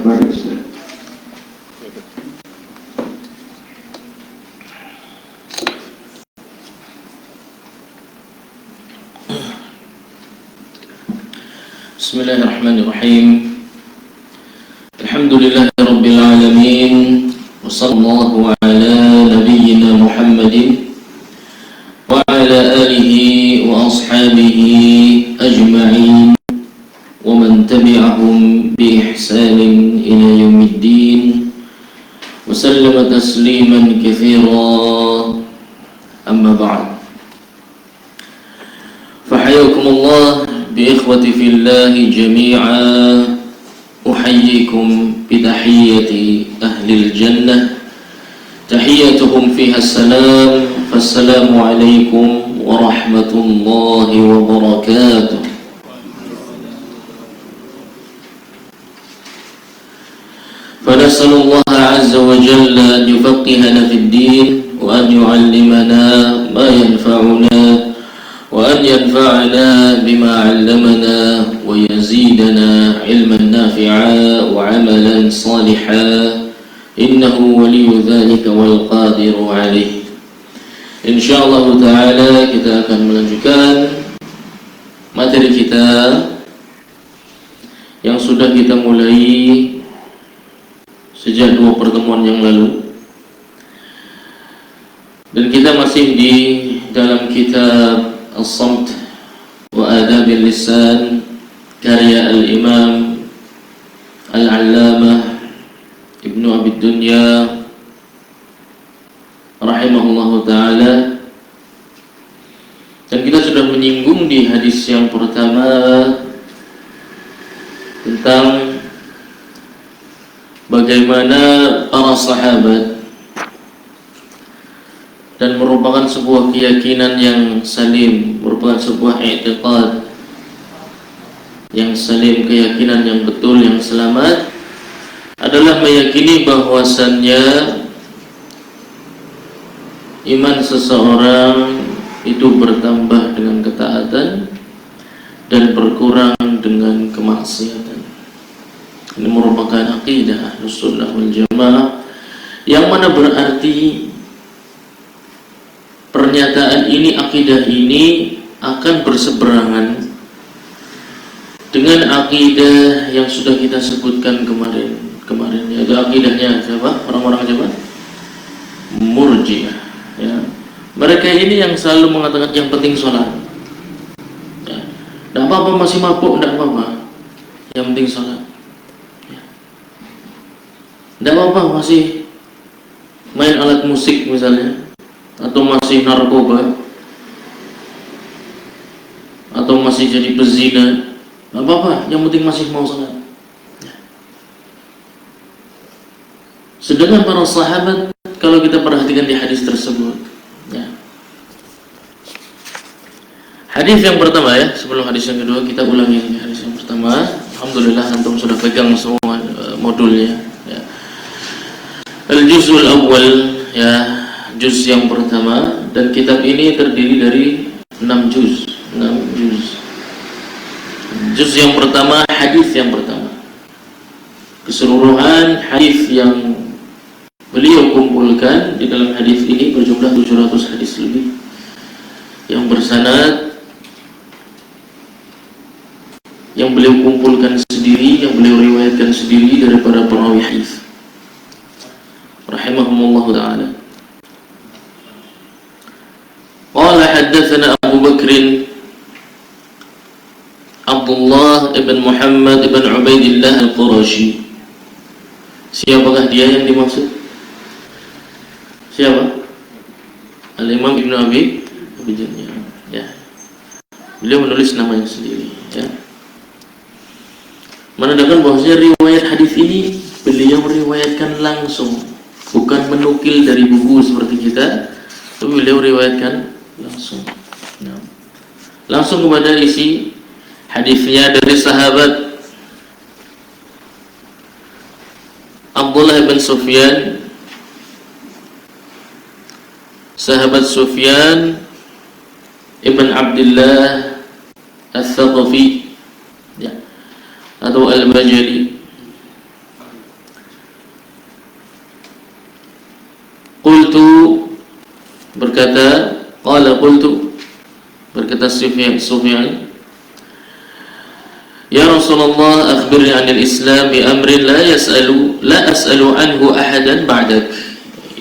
Baik, Ustaz. Bismillahirrahmanirrahim. Alhamdulillahirabbil alamin. Wassallallahu ala nabiyyina Muhammadin wa ala alihi wa ashabihi ajma'in wa man tabi'ahum bi ihsanin ila yaumiddin wa sallama tasliman katsiran. Amma ba'd. Fahayakumullah بإخوتي في الله جميعا. أحييكم بتحية أهل الجنة، تحيتهم فيها السلام، فالسلام عليكم ورحمة الله وبركاته. فنسأل الله عز وجل أن يفقهنا في الدين وأن يعلمنا ما ينفعنا وأن ينفعنا بما علمنا ويزيدنا علما نافعا وعملا صالحا إنه ولي ذلك والقادر عليه. InsyaAllah ta'ala kita akan melanjutkan materi kita yang sudah kita mulai sejak 2 pertemuan yang lalu, dan kita masih di dalam kitab As-Samt wa Adabil Lisan karya Al-Imam Al-Allamah Ibnu Abi Dunya rahimahullahu ta'ala. Dan kita sudah menyinggung di hadis yang pertama tentang bagaimana para sahabat, dan merupakan sebuah keyakinan yang salim, merupakan sebuah i'tiqad yang salim, keyakinan yang betul, yang selamat, adalah meyakini bahwasannya iman seseorang itu bertambah dengan ketaatan dan berkurang dengan kemaksiatan. Ini merupakan akidah Ahlus Sunnah wal Jamaah, yang mana berarti pernyataan ini, akidah ini akan berseberangan dengan akidah yang sudah kita sebutkan kemarin, yaitu akidahnya siapa? Orang-orang siapa? Murji'ah, ya. Mereka ini yang selalu mengatakan yang penting sholat, ya. Tidak apa-apa masih mabuk, tidak apa-apa, yang penting sholat, ya. Tidak apa-apa masih main alat musik misalnya, atau masih narkoba, atau masih jadi pezina, nggak apa-apa, yang penting masih mau sholat. Sedangkan para sahabat, kalau kita perhatikan di hadis tersebut, ya. Hadis yang pertama, ya, sebelum hadis yang kedua kita ulangi hadis yang pertama. Alhamdulillah antum sudah pegang semua modulnya, ya. Al-Juz'ul Awwal, ya, juz yang pertama, dan kitab ini terdiri dari 6 juz. Juz yang pertama, hadis yang pertama. Keseluruhan hadis yang beliau kumpulkan di dalam hadis ini berjumlah 700 hadis lebih yang bersanad, yang beliau kumpulkan sendiri, yang beliau riwayatkan sendiri dari para perawi hadis rahimahumullah ta'ala. Qala haddatsana Abu Bakr Abdullah ibn Muhammad ibn Ubaidillah Al-Qurashi. Siapakah dia yang dimaksud? Siapa? Al-Imam Ibn Abi Dunya, ya. Beliau menulis namanya sendiri, ya. Menandakan bahwasanya riwayat hadis ini beliau meriwayatkan langsung, bukan menukil dari buku seperti kita, tapi beliau riwayatkan langsung, nah, langsung kepada isi hadisnya dari sahabat Abdullah bin Sufyan, sahabat Sufyan ibn Abdullah Al-Thaqafi, ya, atau Al-Bajali, berkata, qala qultu, berkata Sufyan, ya Rasulullah, akhbirni 'anil Islam bi amrin la as'alu anhu ahadan ba'dak.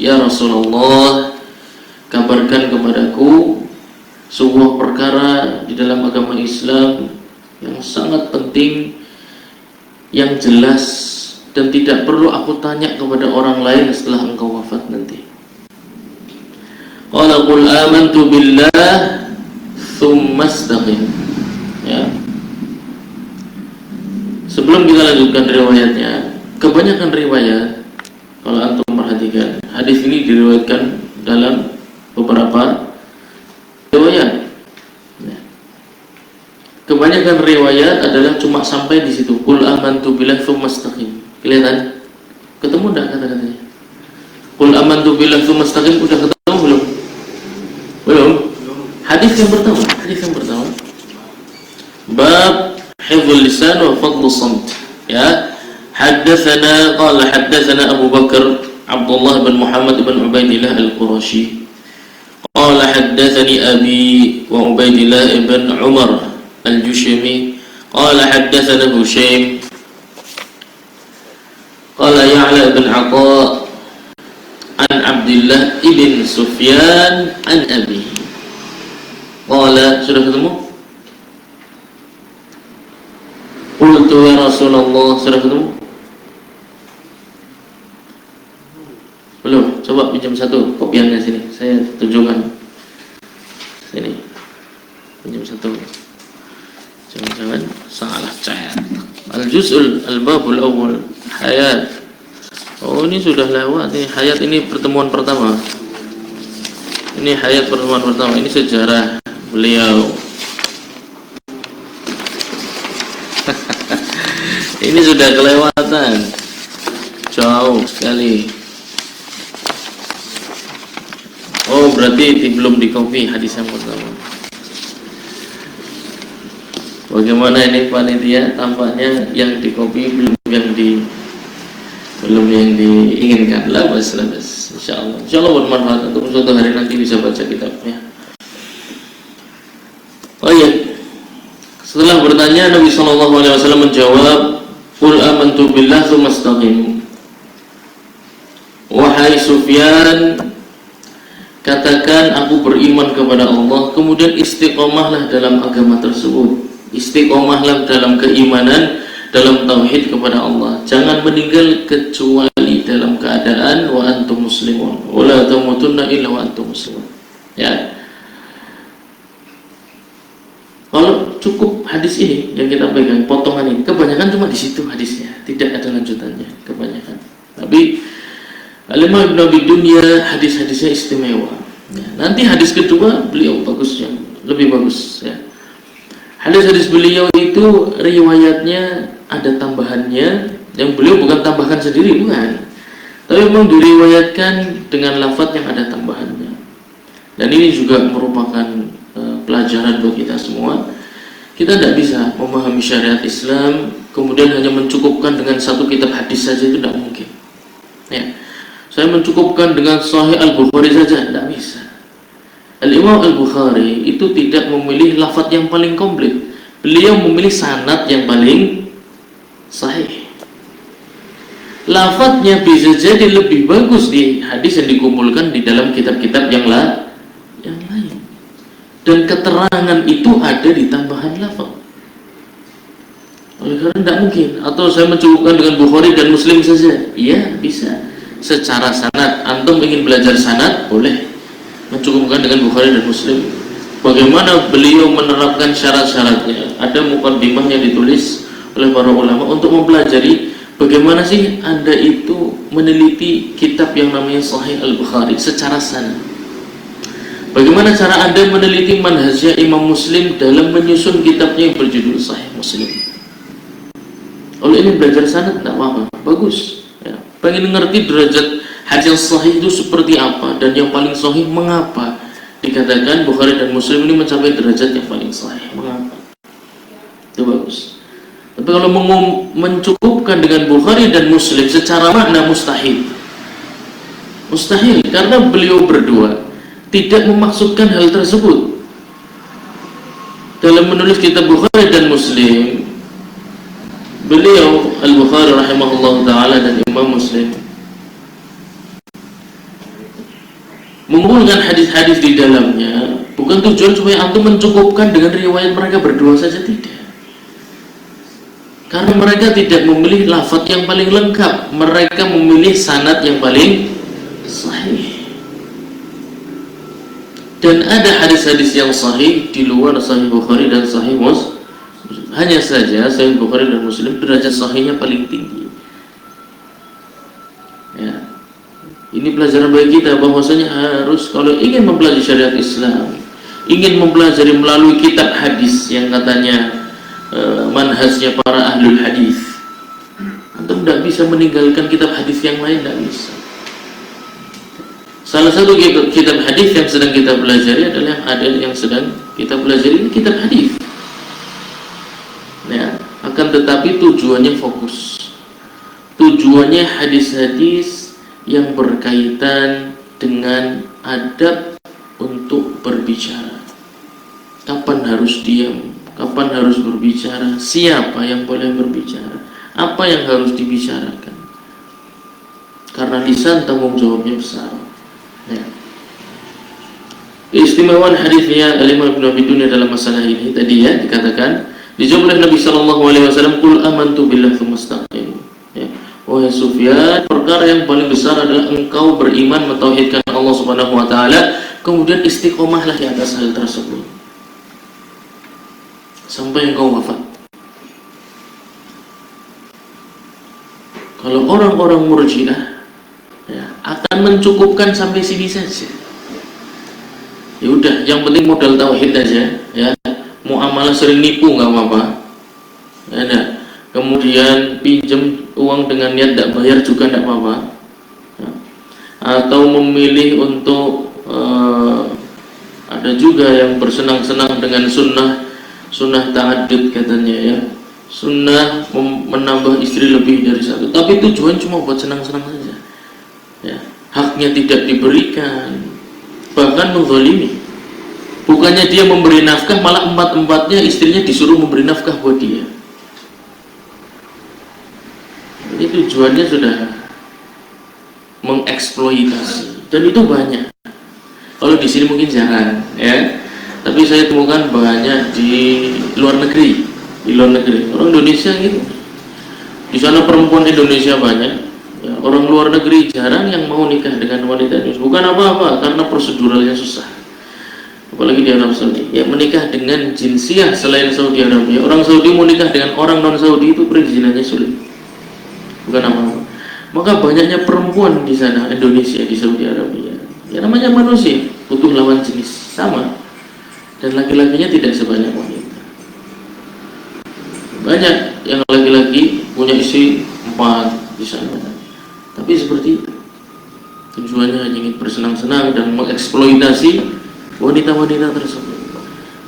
Ya Rasulullah, kabarkan kepadaku sebuah perkara di dalam agama Islam yang sangat penting, yang jelas, dan tidak perlu aku tanya kepada orang lain setelah engkau wafat nanti. Qala qul amantu billah tsumma istaqim. Ya. Sebelum kita lanjutkan riwayatnya, kebanyakan riwayat, kalau antum perhatikan, hadis ini diriwayatkan dalam beberapa riwayat. Kebanyakan riwayat adalah cuma sampai di situ. Qul amantu billah tsumma istaqim. Kelihatan? Ketemu enggak kata-katanya? Qul amantu billah tsumma istaqim udah ketemu belum? Belum. Hadis yang pertama. Bab hifdzul lisan wa fadlus samt. Ya. Haddatsana Abu Bakar Abdullah bin Muhammad bin Ubaidillah Al-Qurashi. Qala haddatsani abi wa Ubaidillah bin Umar Al-Jushami. Qala haddatsana Hushaim. Qala Ya'la bin Atha an Abdullah ibn Sufyan an abi. Qala, sudah ketemu? Qultu ya Rasulullah, sudah ketemu? Belum? Coba pinjam satu kopiannya sini, saya tunjukkan. Sini, pinjam satu. Jangan-jangan salah cat. Al-Juz'ul Al-Babul Awwal Hayat. Oh, ini sudah lewat nih. Hayat ini pertemuan pertama. Ini hayat pertemuan pertama. Ini sejarah beliau. Ini sudah kelewatan. Jauh sekali. Oh, berarti belum di copy hadis yang pertama. Bagaimana ini panitia? Tampaknya yang di copy belum yang diinginkan. Labas. Insyaallah bermanfaat untuk suatu hari nanti bisa baca kitabnya. Oh iya. Setelah bertanya, Nabi SAW menjawab, Qul amantu billah tsumma istaqim. Wahai Sufyan, katakan aku beriman kepada Allah, kemudian istiqomahlah dalam agama tersebut. Istiqomahlah dalam keimanan, dalam tauhid kepada Allah. Jangan meninggal kecuali dalam keadaan wa antum muslimun. Wa la tamutunna illa wa antum muslimun. Ya. Kalau cukup hadis ini yang kita pegang, potongan ini, kebanyakan cuma di situ hadisnya, tidak ada lanjutannya, kebanyakan. Tapi Al-Imam Ibn Abi Dunya hadis-hadisnya istimewa. Ya, nanti hadis kedua beliau bagusnya, lebih bagus. Ya. Hadis-hadis beliau itu riwayatnya ada tambahannya, yang beliau bukan tambahkan sendiri, bukan. Tapi memang diriwayatkan dengan lafaz yang ada tambahannya. Dan ini juga merupakan pelajaran buat kita semua. Kita tidak bisa memahami syariat Islam kemudian hanya mencukupkan dengan satu kitab hadis saja, itu tidak mungkin. Ya. Saya mencukupkan dengan Sahih Al-Bukhari saja, tidak bisa. Al-Imam Al-Bukhari itu tidak memilih lafaz yang paling komplit. Beliau memilih sanad yang paling sahih. Lafaznya bisa jadi lebih bagus di hadis yang dikumpulkan di dalam kitab-kitab yang lain. Dan keterangan itu ada di tambahan lafaz. Oleh karena tidak mungkin. Atau saya mencukupkan dengan Bukhari dan Muslim saja. Iya, bisa. Secara sanad, antum ingin belajar sanad, boleh mencukupkan dengan Bukhari dan Muslim. Bagaimana beliau menerapkan syarat-syaratnya? Ada muqaddimah yang ditulis oleh para ulama untuk mempelajari bagaimana sih Anda itu meneliti kitab yang namanya Sahih Al-Bukhari secara sanad. Bagaimana cara Anda meneliti manhajnya Imam Muslim dalam menyusun kitabnya yang berjudul Sahih Muslim. Kalau ini belajar sanad tidak apa-apa, bagus. Ya. Pengen ngerti derajat hadis yang sahih itu seperti apa dan yang paling sahih mengapa dikatakan Bukhari dan Muslim ini mencapai derajat yang paling sahih, mengapa? Itu bagus. Tapi kalau mencukupkan dengan Bukhari dan Muslim secara makna mustahil. Mustahil karena beliau berdua tidak memaksudkan hal tersebut. Dalam menulis kitab Bukhari dan Muslim, beliau Al-Bukhari rahimahullah ta'ala dan Imam Muslim mengumpulkan hadis-hadis di dalamnya bukan tujuan supaya antum mencukupkan dengan riwayat mereka berdua saja, tidak. Karena mereka tidak memilih lafaz yang paling lengkap, mereka memilih sanad yang paling sahih. Dan ada hadis-hadis yang sahih di luar Sahih Bukhari dan Sahih Muslim. Hanya saja Sahih Bukhari dan Muslim derajat sahihnya paling tinggi. Ya. Ini pelajaran bagi kita bahwasanya harus kalau ingin mempelajari syariat Islam, ingin mempelajari melalui kitab hadis yang katanya manhajnya para ahlul hadis, antum tidak bisa meninggalkan kitab hadis yang lain, tidak bisa. Salah satu kitab hadis yang sedang kita pelajari adalah yang sedang kita pelajari kitab hadis. Ya, akan tetapi tujuannya fokus. Tujuannya hadis-hadis yang berkaitan dengan adab untuk berbicara. Kapan harus diam, kapan harus berbicara, siapa yang boleh berbicara, apa yang harus dibicarakan. Karena lisan tanggung jawabnya besar. Ya. Keistimewaan hadisnya Al-Imam Ibnu Abi Dunya dalam masalah ini tadi ya dikatakan dijawab oleh Nabi sallallahu alaihi wasallam, "Qul amantu billahi tsumma istaqim." Ya. Wahai Sufyan, perkara yang paling besar adalah engkau beriman mentauhidkan Allah Subhanahu wa taala, kemudian istiqomahlah di atas hal tersebut sampai engkau wafat. Kalau orang-orang Murji'ah ya, akan mencukupkan sampai sini saja. Ya udah, yang penting modal tauhid aja ya. Muamalah sering nipu nggak apa-apa. Ya, nah. Kemudian pinjam uang dengan niat tidak bayar juga tidak apa-apa ya. Atau memilih untuk ada juga yang bersenang-senang dengan sunnah ta'addud katanya ya, sunnah menambah istri lebih dari satu, tapi tujuan cuma buat senang-senang saja ya. Haknya tidak diberikan, bahkan menzalimi. Bukannya dia memberi nafkah, malah empat-empatnya istrinya disuruh memberi nafkah buat dia. Ini tujuannya sudah mengeksploitasi, dan itu banyak. Kalau di sini mungkin jarang, ya. Tapi saya temukan banyak di luar negeri, orang Indonesia gitu. Di sana perempuan Indonesia banyak, ya. Orang luar negeri jarang yang mau nikah dengan wanita Indonesia. Bukan apa-apa, karena proseduralnya susah. Apalagi di Arab Saudi, ya menikah dengan jinsiah selain Saudi Arabia. Orang Saudi mau nikah dengan orang non Saudi itu perizinannya sulit. Bukan apa-apa. Maka banyaknya perempuan di sana Indonesia di Saudi Arabia. Ya namanya manusia, butuh lawan jenis sama. Dan laki-lakinya tidak sebanyak wanita. Banyak yang laki-laki punya istri 4 di sana. Tapi seperti itu. Tujuannya hanya ingin bersenang-senang dan mengeksploitasi wanita-wanita tersebut.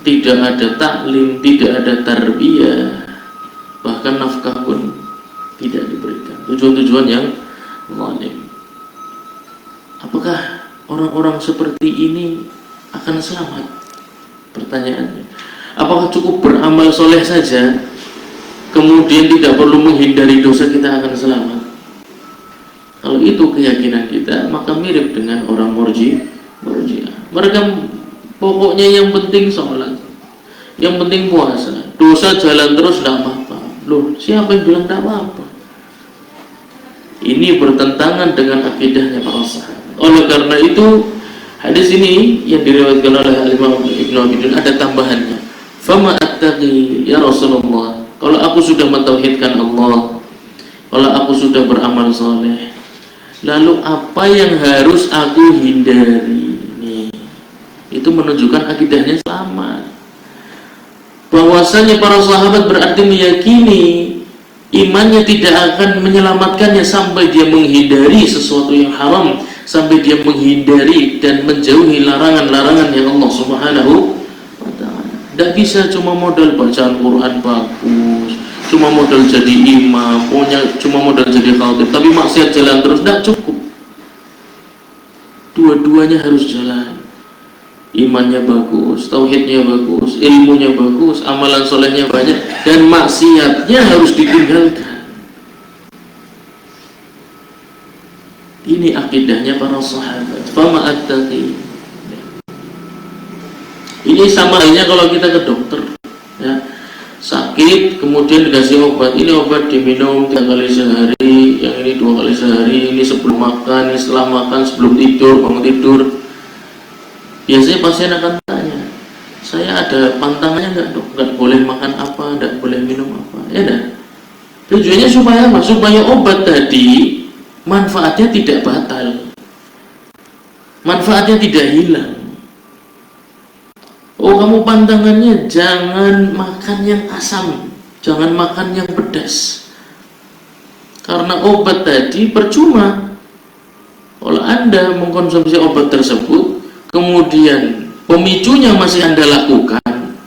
Tidak ada taklim, tidak ada tarbiyah, bahkan nafkah pun tidak diberikan. Tujuan-tujuan yang zalim. Apakah orang-orang seperti ini akan selamat? Pertanyaannya, apakah cukup beramal soleh saja kemudian tidak perlu menghindari dosa kita akan selamat? Kalau itu keyakinan kita, maka mirip dengan orang Murji'ah. Mereka pokoknya yang penting sholat, yang penting puasa, dosa jalan terus tidak apa-apa. Loh, siapa yang bilang tidak apa-apa? Ini bertentangan dengan akidahnya para sahabat. Oleh karena itu, hadis ini yang diriwayatkan oleh Imam Ibnu Abi Dunya ada tambahannya. Fama attaqi ya Rasulullah. Kalau aku sudah mentauhidkan Allah, kalau aku sudah beramal soleh, lalu apa yang harus aku hindari? Nih, itu menunjukkan akidahnya selamat. Bahwasanya para sahabat berarti meyakini imannya tidak akan menyelamatkannya sampai dia menghindari sesuatu yang haram, sampai dia menghindari dan menjauhi larangan-larangan yang Allah Subhanahu wa ta'ala. Tidak bisa cuma modal bacaan Quran bagus, cuma modal jadi imam, cuma modal jadi khatib, tapi maksiat jalan terus, tidak cukup. Dua-duanya harus jalan. imannya bagus, tauhidnya bagus, ilmunya bagus, amalan solehnya banyak, dan maksiatnya harus ditinggalkan. Ini akidahnya para sahabat. Fama attaqi. Ini sama halnya kalau kita ke dokter, ya, sakit kemudian dikasih obat. Ini obat diminum 3 kali sehari, yang ini 2 kali sehari, ini sebelum makan, ini setelah makan, sebelum tidur, bangun tidur. Biasanya pasien akan tanya, saya ada pantangannya nggak dok? Nggak boleh makan apa, nggak boleh minum apa, ya dah. Tujuannya supaya apa? Supaya obat tadi manfaatnya tidak batal, manfaatnya tidak hilang. Oh, kamu pantangannya jangan makan yang asam, jangan makan yang pedas, karena obat tadi percuma. Kalau Anda mengkonsumsi obat tersebut, kemudian pemicunya masih Anda lakukan,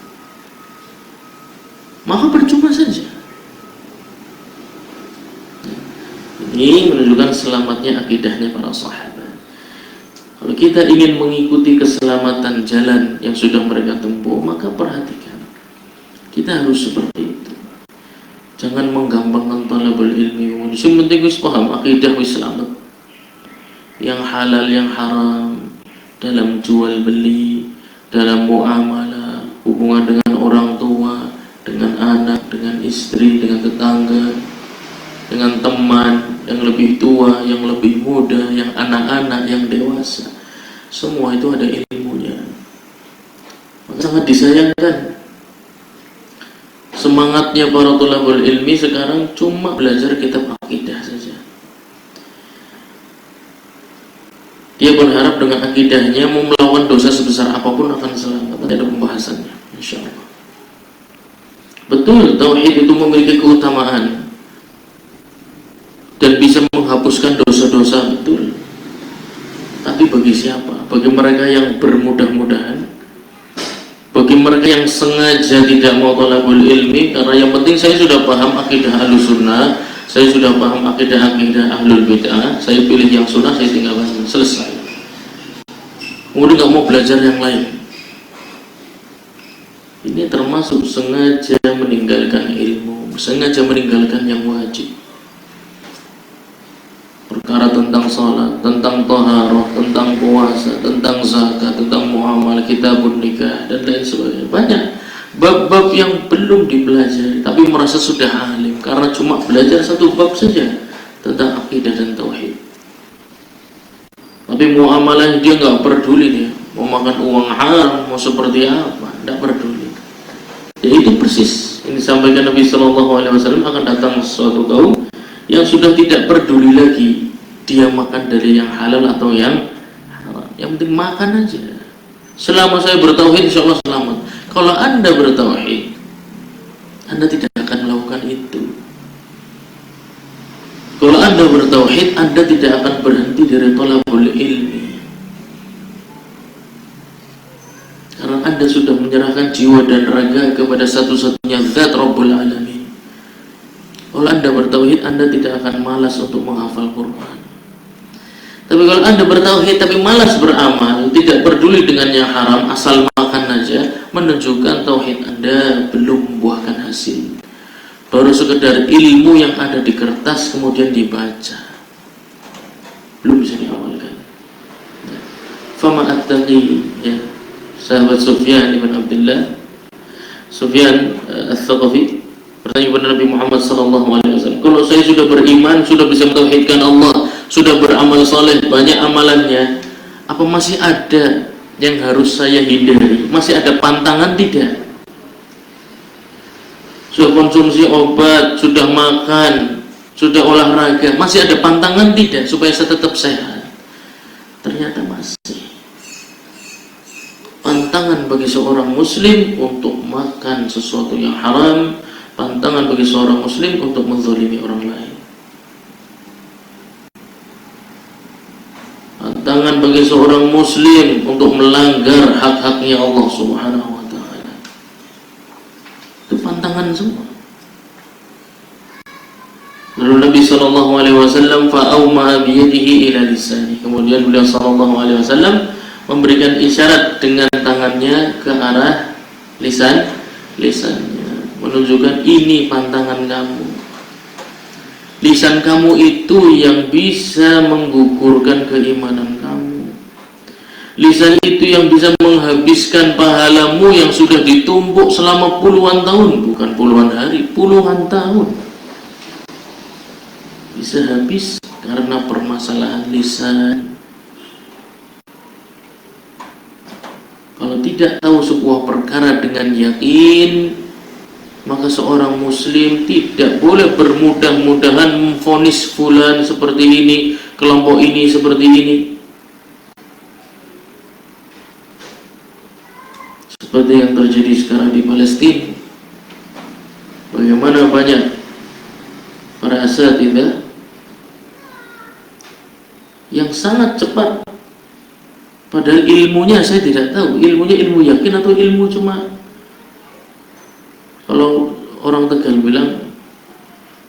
maka percuma saja. Ini menunjukkan selamatnya akidahnya para sahabat. Kalau kita ingin mengikuti keselamatan jalan yang sudah mereka tempuh, maka perhatikan, kita harus seperti itu. Jangan menggampangkan talabul ilmi. Yang penting wis paham akidah wis selamat. Yang halal yang haram, dalam jual beli, dalam muamalah, hubungan dengan orang tua, dengan anak, dengan istri, dengan tetangga, dengan teman yang lebih tua, yang lebih muda, yang anak-anak, yang dewasa, semua itu ada ilmunya. Maka sangat disayangkan semangatnya para thalabul ilmi sekarang cuma belajar kitab akidah saja. Dia berharap dengan akidahnya mau melawan dosa sebesar apapun akan selamat. Ada pembahasannya, insya Allah. Betul, tauhid itu memiliki keutamaan dan bisa menghapuskan dosa-dosa, betul. Tapi bagi siapa? Bagi mereka yang bermudah-mudahan, bagi mereka yang sengaja tidak mau thalabul ilmi, karena yang penting saya sudah paham akidah ahlus sunnah, saya sudah paham akidah ahlul bid'ah, saya pilih yang sunnah, saya tinggalkan, selesai. Kemudian nggak mau belajar yang lain. Ini termasuk sengaja meninggalkan ilmu, sengaja meninggalkan yang wajib. Perkara tentang salat, tentang taharah, tentang puasa, tentang zakat, tentang muamalah, kitabun nikah, dan lain sebagainya. Banyak bab-bab yang belum dipelajari, tapi merasa sudah alim karena cuma belajar satu bab saja tentang akidah dan tauhid. Tapi muamalah dia nggak peduli, dia mau makan uang haram, mau seperti apa, nggak peduli. Ya itu persis ini disampaikan Nabi SAW, akan datang suatu kaum yang sudah tidak peduli lagi dia makan dari yang halal atau yang haram. Yang penting makan aja. Selama saya bertauhid, insya Allah selamat. Kalau Anda bertauhid, Anda tidak akan melakukan itu. Kalau Anda bertauhid, Anda tidak akan berhenti dari thalabul ilmi. Karena Anda sudah menyerahkan jiwa dan raga kepada satu-satunya zat Rabbul Alamin. Kalau Anda bertauhid, Anda tidak akan malas untuk menghafal Quran. Tapi kalau Anda bertauhid tapi malas beramal, tidak peduli dengan yang haram, asal makan aja, menunjukkan tauhid Anda belum membuahkan hasil. Baru sekedar ilmu yang ada di kertas kemudian dibaca, belum bisa diamalkan. Fama attaqi, ya, sahabat Sufyan bin Abdullah, Sufyan Ats-Tsaqafi bertanya kepada Nabi Muhammad SAW, kalau saya sudah beriman, sudah bisa mentauhidkan Allah, sudah beramal saleh, banyak amalannya, apa masih ada yang harus saya hindari? Masih ada pantangan tidak? Sudah konsumsi obat, sudah makan, sudah olahraga, masih ada pantangan tidak supaya saya tetap sehat? Ternyata masih. Pantangan bagi seorang muslim untuk makan sesuatu yang haram, pantangan bagi seorang muslim untuk menzalimi orang lain, pantangan bagi seorang muslim untuk melanggar hak-haknya Allah Subhanahu wa ta'ala. Itu pantangan semua. Lalu Nabi SAW fa'awma biyadihi ila lisani, kemudian beliau SAW memberikan isyarat dengan tangannya ke arah lisannya, menunjukkan ini pantangan kamu. Lisan kamu itu yang bisa menggugurkan keimanan kamu. Lisan itu yang bisa menghabiskan pahalamu yang sudah ditumpuk selama puluhan tahun, bukan puluhan hari, puluhan tahun. Bisa habis karena permasalahan lisan. Kalau tidak tahu sebuah perkara dengan yakin, maka seorang muslim tidak boleh bermudah-mudahan memvonis fulan seperti ini, kelompok ini seperti ini. Seperti yang terjadi sekarang di Palestina. Bagaimana banyak para asatidzah yang sangat cepat, padahal ilmunya saya tidak tahu, ilmunya ilmu yakin atau ilmu cuma, kalau orang Tegal bilang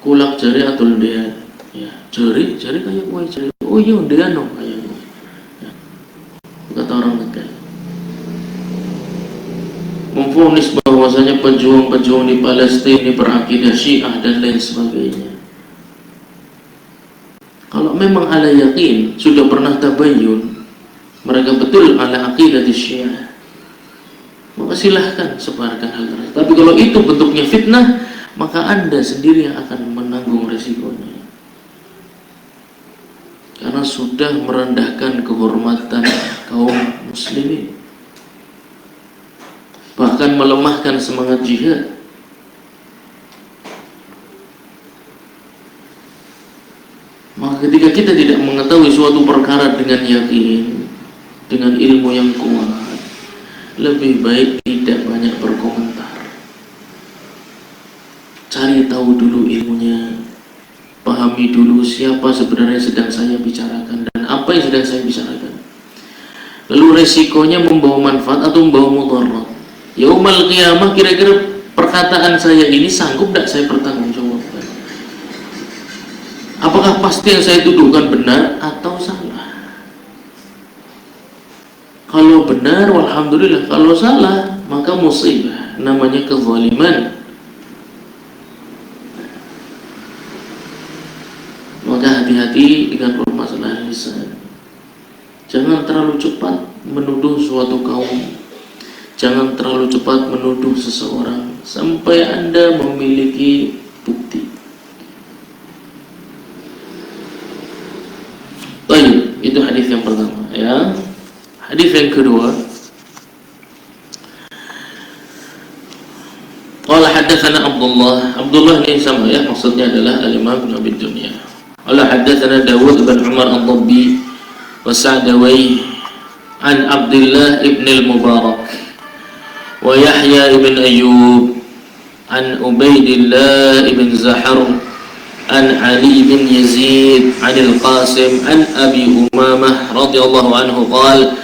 kulak jari atau ndean, ya jari kayak kue jari, oh iya ndean dong kayak ya. Kata orang Tegal, memvonis bahwasanya pejuang-pejuang di Palestina ini berakidah Syiah dan lain sebagainya. Kalau memang ala yakin, sudah pernah tabayyun, mereka betul ala aqidah Syiah, maka silahkan sebarkan hal tersebut. Tapi kalau itu bentuknya fitnah, maka Anda sendiri yang akan menanggung resikonya, karena sudah merendahkan kehormatan kaum muslimin, bahkan melemahkan semangat jihad. Maka ketika kita tidak mengetahui suatu perkara dengan yakin, dengan ilmu yang kuat, lebih baik tidak banyak berkomentar. Cari tahu dulu ilmunya, pahami dulu siapa sebenarnya sedang saya bicarakan dan apa yang sedang saya bicarakan. Lalu resikonya membawa manfaat atau membawa mudarat. Yaumul qiyamah, kira-kira perkataan saya ini sanggup tidak saya pertanggungjawabkan? Apakah pasti yang saya tuduhkan benar atau salah? Kalau benar, alhamdulillah. Kalau salah, maka musibah, namanya kezaliman. Maka hati-hati dengan permasalahan lisan. Jangan terlalu cepat menuduh suatu kaum. Jangan terlalu cepat menuduh seseorang sampai Anda memiliki bukti. Baik, itu hadis yang pertama, ya. Hadis yang kedua, qala haddatsana Abdullah ini sama ya, maksudnya adalah Al-Imam Ibnu Abi Dunya. Qala haddatsana Dawud bin Umar Ad-Dabbi wa Sa'dawi an Abdullah ibn al-Mubarak wa Yahya ibn Ayyub an Ubaidillah ibn Zahar an Ali bin Yazid an Al-Qasim an Abi Umamah radhiyallahu anhu qala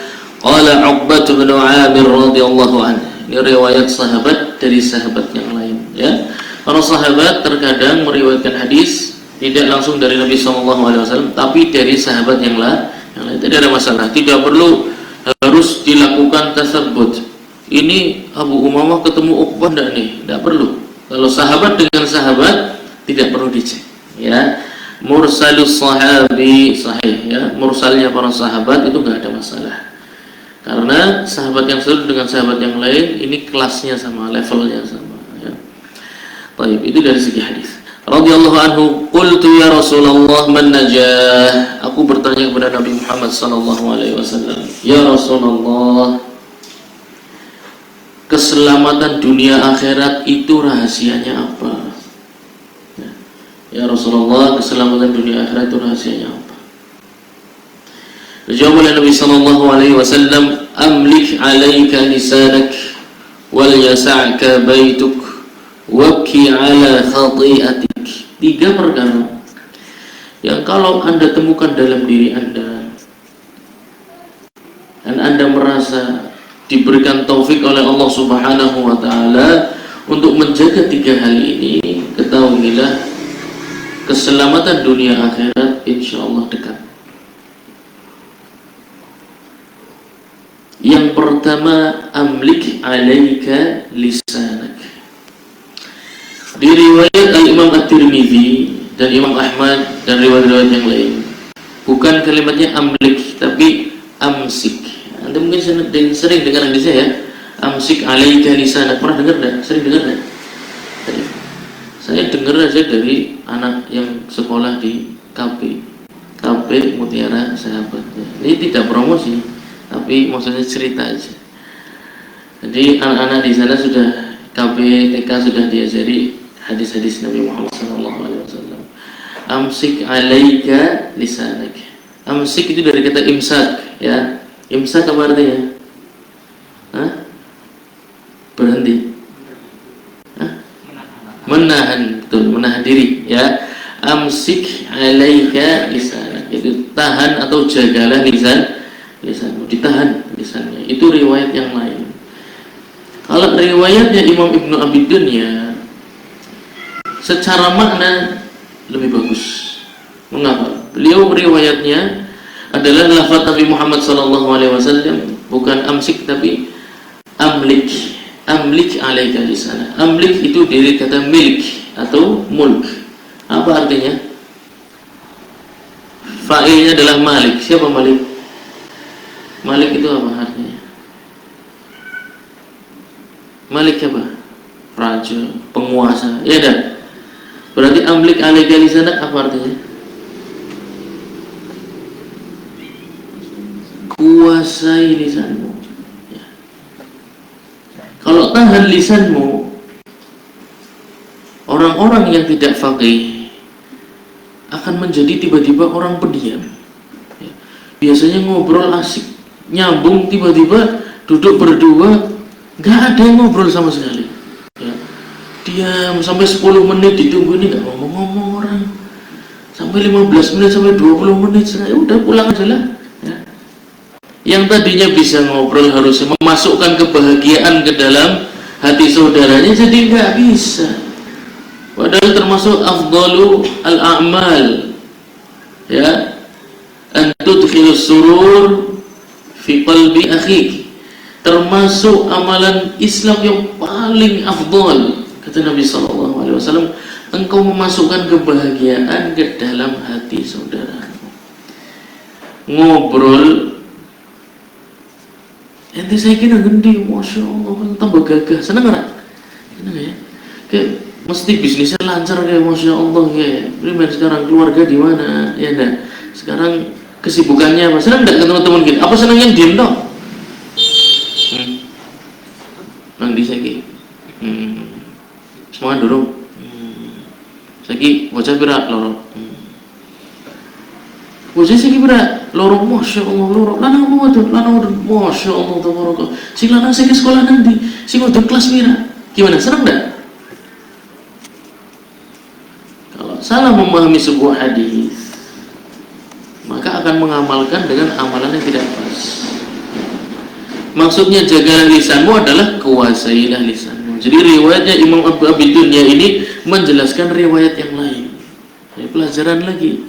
Uqbah bin Amir radhiyallahu anhu. Ini riwayat sahabat dari sahabat yang lain, ya. Para sahabat terkadang meriwayatkan hadis tidak langsung dari Nabi SAW, tapi dari sahabat yang lain. Tidak ada masalah, tidak perlu harus dilakukan tasabbut. Ini Abu Umamah ketemu Uqbah enggak nih? Tidak perlu. Kalau sahabat dengan sahabat tidak perlu dicek, ya. Mursalus sahabi sahih, ya. Mursalnya para sahabat itu enggak ada masalah. Karena sahabat yang satu dengan sahabat yang lain ini kelasnya sama, levelnya sama, ya. Baik, itu dari segi hadis. Radhiyallahu anhu, qultu ya Rasulullah man najah. Aku bertanya kepada Nabi Muhammad sallallahu alaihi wasallam, ya Rasulullah, keselamatan dunia akhirat itu rahasianya apa? Ya Rasulullah, keselamatan dunia akhirat itu rahasianya apa? Dijawab oleh Nabi sallallahu alaihi wasallam, amlik 'alaika lisanak wal yas'aka baituk wabki 'ala khati'atik. 3 perkara yang kalau Anda temukan dalam diri Anda dan Anda merasa diberikan taufik oleh Allah Subhanahu wa taala untuk menjaga 3 hal ini, ketahuilah keselamatan dunia akhirat insyaallah dekat. pertama, amlik alaika lisanak. Di riwayat Al-Imam At-Tirmidzi dan Imam Ahmad dan riwayat-riwayat yang lain, bukan kalimatnya amlik, tapi amsik. Anda mungkin sering dengar hadisnya ya, amsik alaika lisanak. Pernah dengar enggak? Sering dengar enggak? Saya dengar aja dari anak yang sekolah di KP Mutiara Sahabat. Ini tidak promosi, tapi maksudnya cerita aja. Jadi anak-anak di sana sudah KP TK sudah diajari hadis-hadis Nabi Muhammad SAW. Amsik alaika lisanak. Amsik itu dari kata imsak, ya. Imsak apa artinya? Hah? Berhenti. Hah? Menahan, betul, menahan diri, ya. Amsik alaika lisanak. Itu tahan atau jagalah lisanmu, ditahan lisannya. Itu riwayat yang lain. Kalau riwayatnya Imam Ibnu Abi Dunya, secara makna lebih bagus. Mengapa? Beliau riwayatnya adalah lafaz Nabi Muhammad SAW, bukan amsik tapi amlik. Amlik alaika lisanak. Amlik itu dari kata milik atau mulk. Apa artinya? Fa'ilnya adalah malik. Siapa malik? Malik itu apa artinya? Malik apa? Raja, penguasa. Ya dah. Berarti amlik alaika lisanak apa artinya? Kuasai lisanmu. Ya. Kalau tahan lisanmu, orang-orang yang tidak faqih akan menjadi tiba-tiba orang pendiam. Ya. Biasanya ngobrol asik, nyambung, tiba-tiba duduk berdua, gak ada yang ngobrol sama sekali. Ya. Diam sampai 10 menit ditunggu, ini gak ngomong-ngomong orang. Sampai 15 menit, sampai 20 menit, udah pulang aja lah. Ya. Yang tadinya bisa ngobrol harusnya memasukkan kebahagiaan ke dalam hati saudaranya, jadi gak bisa. Padahal termasuk afdalu al-a'mal, ya, an tudkhilus surur fi qalbi akhik. Termasuk amalan Islam yang paling afdal, kata Nabi SAW, engkau memasukkan kebahagiaan ke dalam hati saudaramu. Ngobrol, ente saya kira gendi, masya Allah, tambah gagah, seneng nggak? Seneng ya? Kayak mesti bisnisnya lancar kayak masya Allah kayak. Primer sekarang keluarga di mana? Ya enggak. Sekarang kesibukannya apa? Senang enggak ketemu teman kita? Apa senangnya diem dong? Nang di segi. Semangat dulu. Segi bocah pira loro. Bocah segi pira loro, masya Allah loro. Lanang apa tuh? Lanang udah masya Allah tabaraka. Si lanang segi sekolah nanti. Si udah kelas pira. Gimana? Senang enggak? Salah memahami sebuah hadis, maka akan mengamalkan dengan amalan yang tidak pas. Maksudnya jagalah lisanmu adalah kuasailah lisanmu. Jadi riwayatnya Imam Abi Dunya ini menjelaskan riwayat yang lain. Ini pelajaran lagi.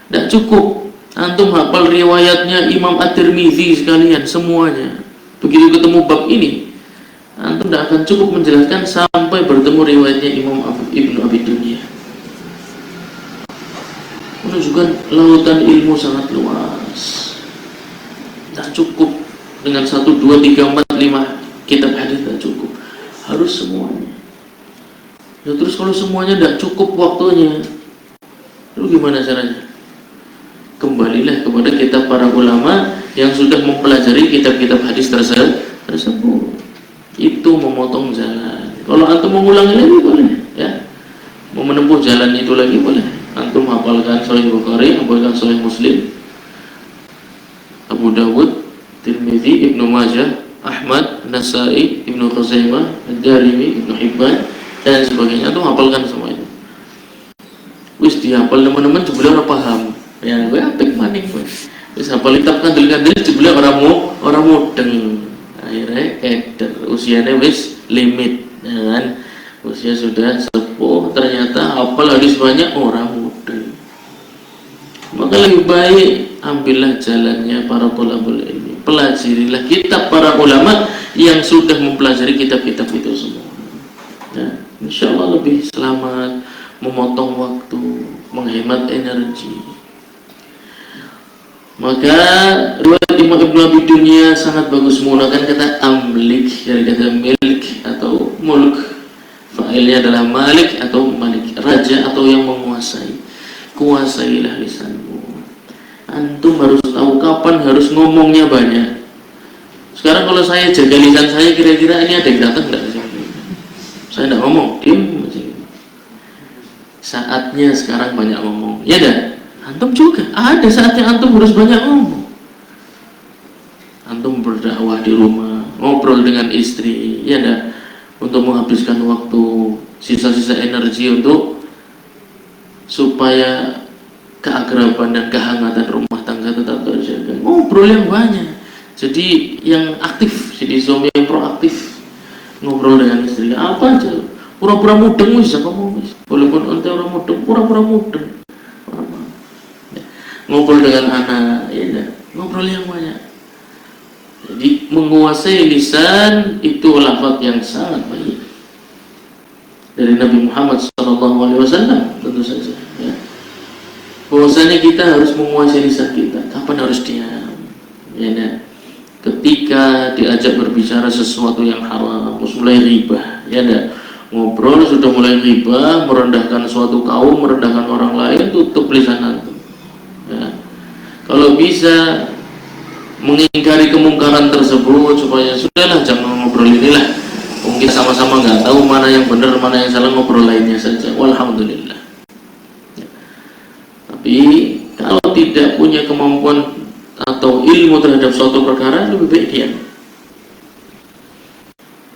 Tidak cukup antum hafal riwayatnya Imam At-Tirmidzi sekalian semuanya. Begitu ketemu bab ini, antum tidak akan cukup menjelaskan sampai bertemu riwayatnya Imam Ibnu Abi Dunya. Menunjukkan lautan ilmu sangat luas. Tak cukup dengan 1, 2, 3, 4, 5 kitab hadis, tak cukup. Harus semuanya. Ya, terus kalau semuanya tidak cukup waktunya, lalu gimana caranya? Kembalilah kepada kitab para ulama yang sudah mempelajari kitab-kitab hadis tersebut. Itu memotong jalan. Kalau antum mengulangi lagi boleh, ya. Mau menempuh jalan itu lagi boleh. Antum hafalkan Sahih Bukhari, hafalkan Sahih Muslim, Abu Dawud, Tirmidzi, Ibnu Majah, Ahmad, Nasai, Ibnu Khuzaimah, Ad-Darimi, Ibnu Hibban dan sebagainya. Antum hafalkan semua itu. Wis dihafal teman-teman jebule ora paham. Ya, gue apik maning wis. Wis hafal kitab kandel-kandel jebule ora mudeng. Akhirnya usianya wis limit, ya kan? Usia sudah sepuh, ternyata hafal hadis banyak, orang muda. Maka lebih baik ambillah jalannya para thalabul ilmi. pelajarilah kitab para ulama yang sudah mempelajari kitab-kitab itu semua. Ya, insya Allah lebih selamat, memotong waktu, menghemat energi. Maka riwayat Imam Ibnu Abi Dunya sangat bagus menggunakan kata amlik dari kata milik atau mulk. Fa'ilnya adalah malik atau malik, raja atau yang menguasai. Kuasailah lisanmu. Antum harus tahu kapan harus ngomongnya banyak. Sekarang kalau saya jaga lisan saya, kira-kira ini ada yang datang nggak? Saya tidak ngomong, diam aja. Saatnya sekarang banyak ngomong, ya dah. Antum juga ada saatnya antum harus banyak ngomong. Antum berdakwah di rumah, ngobrol dengan istri, ya dah, untuk menghabiskan waktu, sisa-sisa energi untuk supaya keakraban dan kehangatan rumah tangga tetap terjaga. Ngobrol yang banyak, jadi yang aktif, jadi suami yang proaktif. Ngobrol dengan istri, apa aja, pura-pura mudeng bisa kamu, walaupun ente orang mudeng, pura-pura mudeng. Ngobrol dengan anak, ya dah, ngobrol yang banyak. Jadi menguasai lisan itu lafaz yang sangat baik dari Nabi Muhammad SAW, tentu saja. Ya. Bahwasanya kita harus menguasai lisan kita. Kapan harus diam? Ya dah. Ketika diajak berbicara sesuatu yang haram, mulai riba, ya dah. Ngobrol sudah mulai riba, merendahkan suatu kaum, merendahkan orang lain, tutup lisan antum. Ya. Kalau bisa mengingkari kemungkaran tersebut, supaya sudahlah jangan ngobrol inilah. Mungkin sama-sama nggak tahu mana yang benar, mana yang salah, ngobrol lainnya saja. Walhamdulillah. Ya. Tapi kalau tidak punya kemampuan atau ilmu terhadap suatu perkara, lebih baik diam.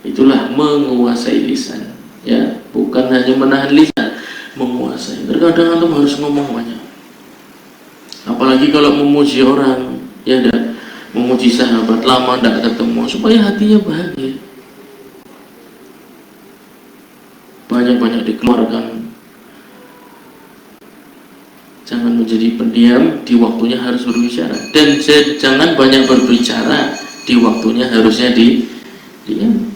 Itulah menguasai lisan. Ya, bukan hanya menahan lisan, menguasai. Terkadang antum harus ngomong banyak. Apalagi kalau memuji orang, ya dah, memuji sahabat lama tidak ketemu, supaya hatinya bahagia. Banyak-banyak dikeluarkan. Jangan menjadi pendiam, di waktunya harus berbicara. Dan jangan banyak berbicara, di waktunya harusnya diam.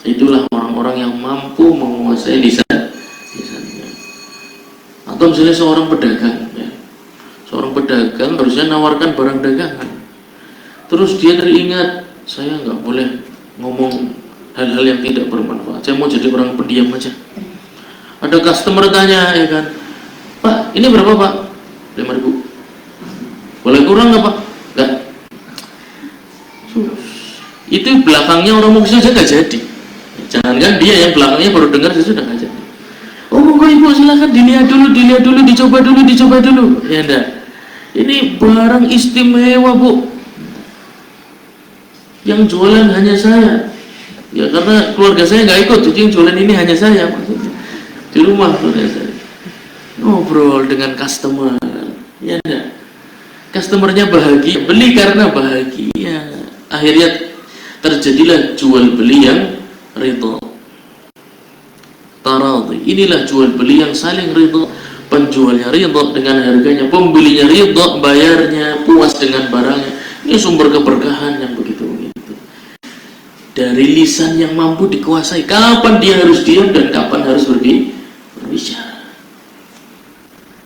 Itulah orang-orang yang mampu menguasai lisannya. Atau misalnya seorang pedagang, ya. Seorang pedagang harusnya nawarkan barang dagangan. Terus dia teringat, saya nggak boleh ngomong hal-hal yang tidak bermanfaat. Saya mau jadi orang pendiam aja. Ada customer tanya, ya kan, Pak, ini berapa Pak? 5.000. Boleh kurang nggak Pak? Nggak. Itu belakangnya orang muksin saja nggak jadi. Jangankan dia yang belakangnya baru dengar sudah nggak jadi. Oh monggo ibu silakan dilihat dulu, dicoba dulu. Ya enggak. Ini barang istimewa Bu. Yang jualan hanya saya. Ya karena keluarga saya nggak ikut, jadi yang jualan ini hanya saya maksudnya. Di rumah keluarga saya. Ngobrol dengan customer. Ya enggak. Customernya bahagia, beli karena bahagia. Akhirnya terjadilah jual beli yang ridho, taradhi. Inilah jual beli yang saling ridho. Penjualnya ridho dengan harganya, pembelinya ridho, bayarnya puas dengan barangnya. Ini sumber keberkahan yang begitu. Dari lisan yang mampu dikuasai. Kapan dia harus diam dan kapan harus berbicara.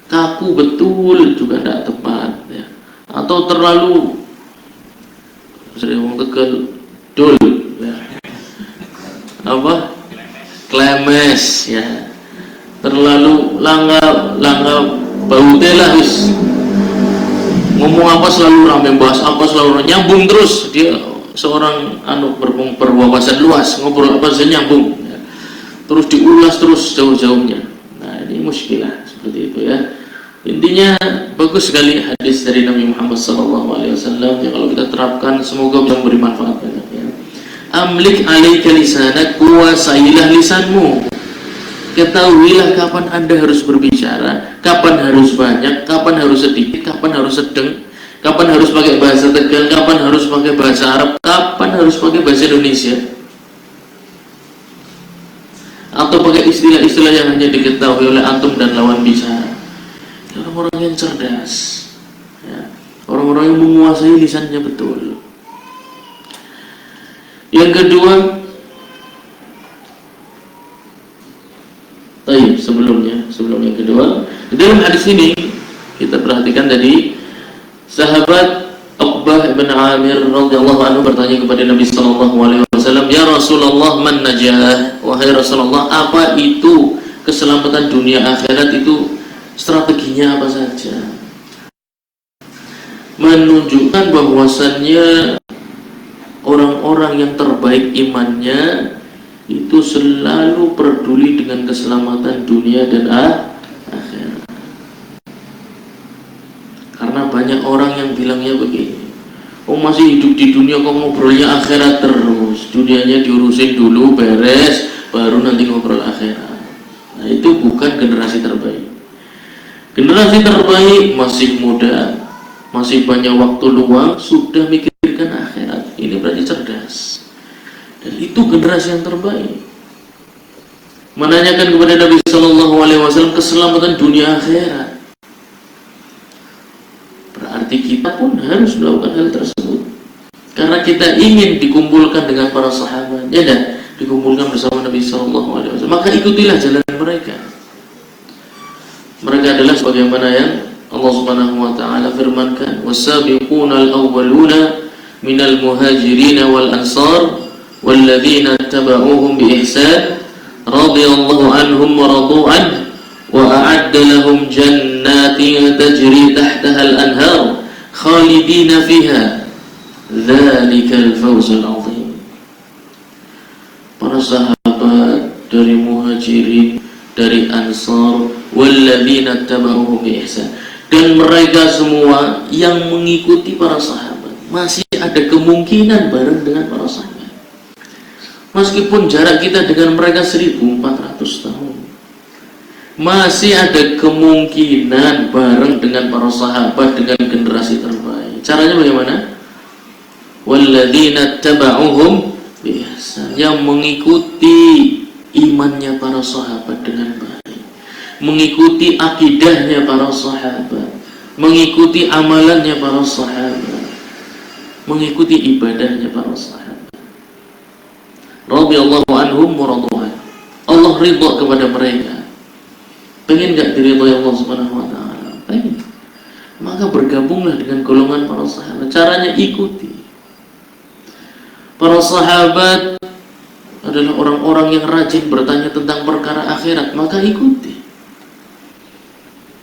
Kaku betul juga tidak tepat, ya. Atau terlalu sering Tegal dul, ya. Apa? Klemes, ya. Terlalu langgap bau telah wis. Ngomong apa selalu rame, bahas apa selalu nyambung terus. Dia seorang berwawasan luas, ngobrol apa saja nyambung, ya. Terus diulas terus jauh-jauhnya. Nah ini muskilah seperti itu, ya. Intinya bagus sekali hadis dari Nabi Muhammad SAW, ya, kalau kita terapkan semoga bisa memberi manfaat banyak, ya. Amlik alaika lisanak, kuasailah lisanmu. Ketahuilah kapan Anda harus berbicara, kapan harus banyak, kapan harus sedikit, kapan harus sedang, kapan harus pakai bahasa Tegal, kapan harus pakai bahasa Arab, kapan harus pakai bahasa Indonesia, atau pakai istilah-istilah yang hanya diketahui oleh antum dan lawan bicara. Orang-orang yang cerdas, ya. Orang-orang yang menguasai lisannya betul. Yang kedua, sebelum yang kedua, di dalam hadis ini kita perhatikan tadi sahabat Uqbah bin Amir radhiyallahu anhu bertanya kepada Nabi sallallahu alaihi wasallam, "Ya Rasulullah, man najah?" Wahai Rasulullah, apa itu keselamatan dunia akhirat itu, strateginya apa saja? Menunjukkan bahwasannya orang-orang yang terbaik imannya itu selalu peduli dengan keselamatan dunia dan akhirat. Karena banyak orang yang bilangnya begini, oh masih hidup di dunia kok ngobrolnya akhirat terus, dunianya diurusin dulu beres baru nanti ngobrol akhirat. Nah, itu bukan generasi terbaik. Generasi terbaik masih muda, masih banyak waktu luang, sudah mikirkan akhirat. Ini berarti cerdas. Dan itu generasi yang terbaik. Menanyakan kepada Nabi Sallallahu Alaihi Wasallam keselamatan dunia akhirat. Berarti kita pun harus melakukan hal tersebut. Karena kita ingin dikumpulkan dengan para sahabat, ya dah, dikumpulkan bersama Nabi Sallallahu Alaihi Wasallam. Maka ikutilah jalan mereka. Mereka adalah sebagaimana yang Allah Subhanahu wa taala firmankan, "Was-sabiquna al-awwaluna minal muhajirin wal ansar walladzina ittaba'uuhum bi ihsan radhiyallahu anhum wa radu anhu wa a'adda lahum jannatin tajri tahtaha al-anhar khalidina fiha dzalikal fawzul 'azim." Para sahabat dari muhajirin, dari ansar, walladzina ittaba'uuhum bi ihsan, dan mereka semua yang mengikuti para sahabat. Masih ada kemungkinan bareng dengan para sahabat. Meskipun jarak kita dengan mereka 1400 tahun, masih ada kemungkinan bareng dengan para sahabat, dengan generasi terbaik. Caranya bagaimana? Walladzina taba'uhum bi ihsan, yang mengikuti imannya para sahabat dengan baik, mengikuti akidahnya para sahabat, mengikuti amalannya para sahabat, mengikuti ibadahnya para sahabat. Radhiyallahu anhum wa radu anhu. Allah ridha kepada mereka. Pengen enggak diridhai Allah Subhanahu wa taala? Pengen. Maka bergabunglah dengan golongan para sahabat. Caranya ikuti. Para sahabat adalah orang-orang yang rajin bertanya tentang perkara akhirat, maka ikuti.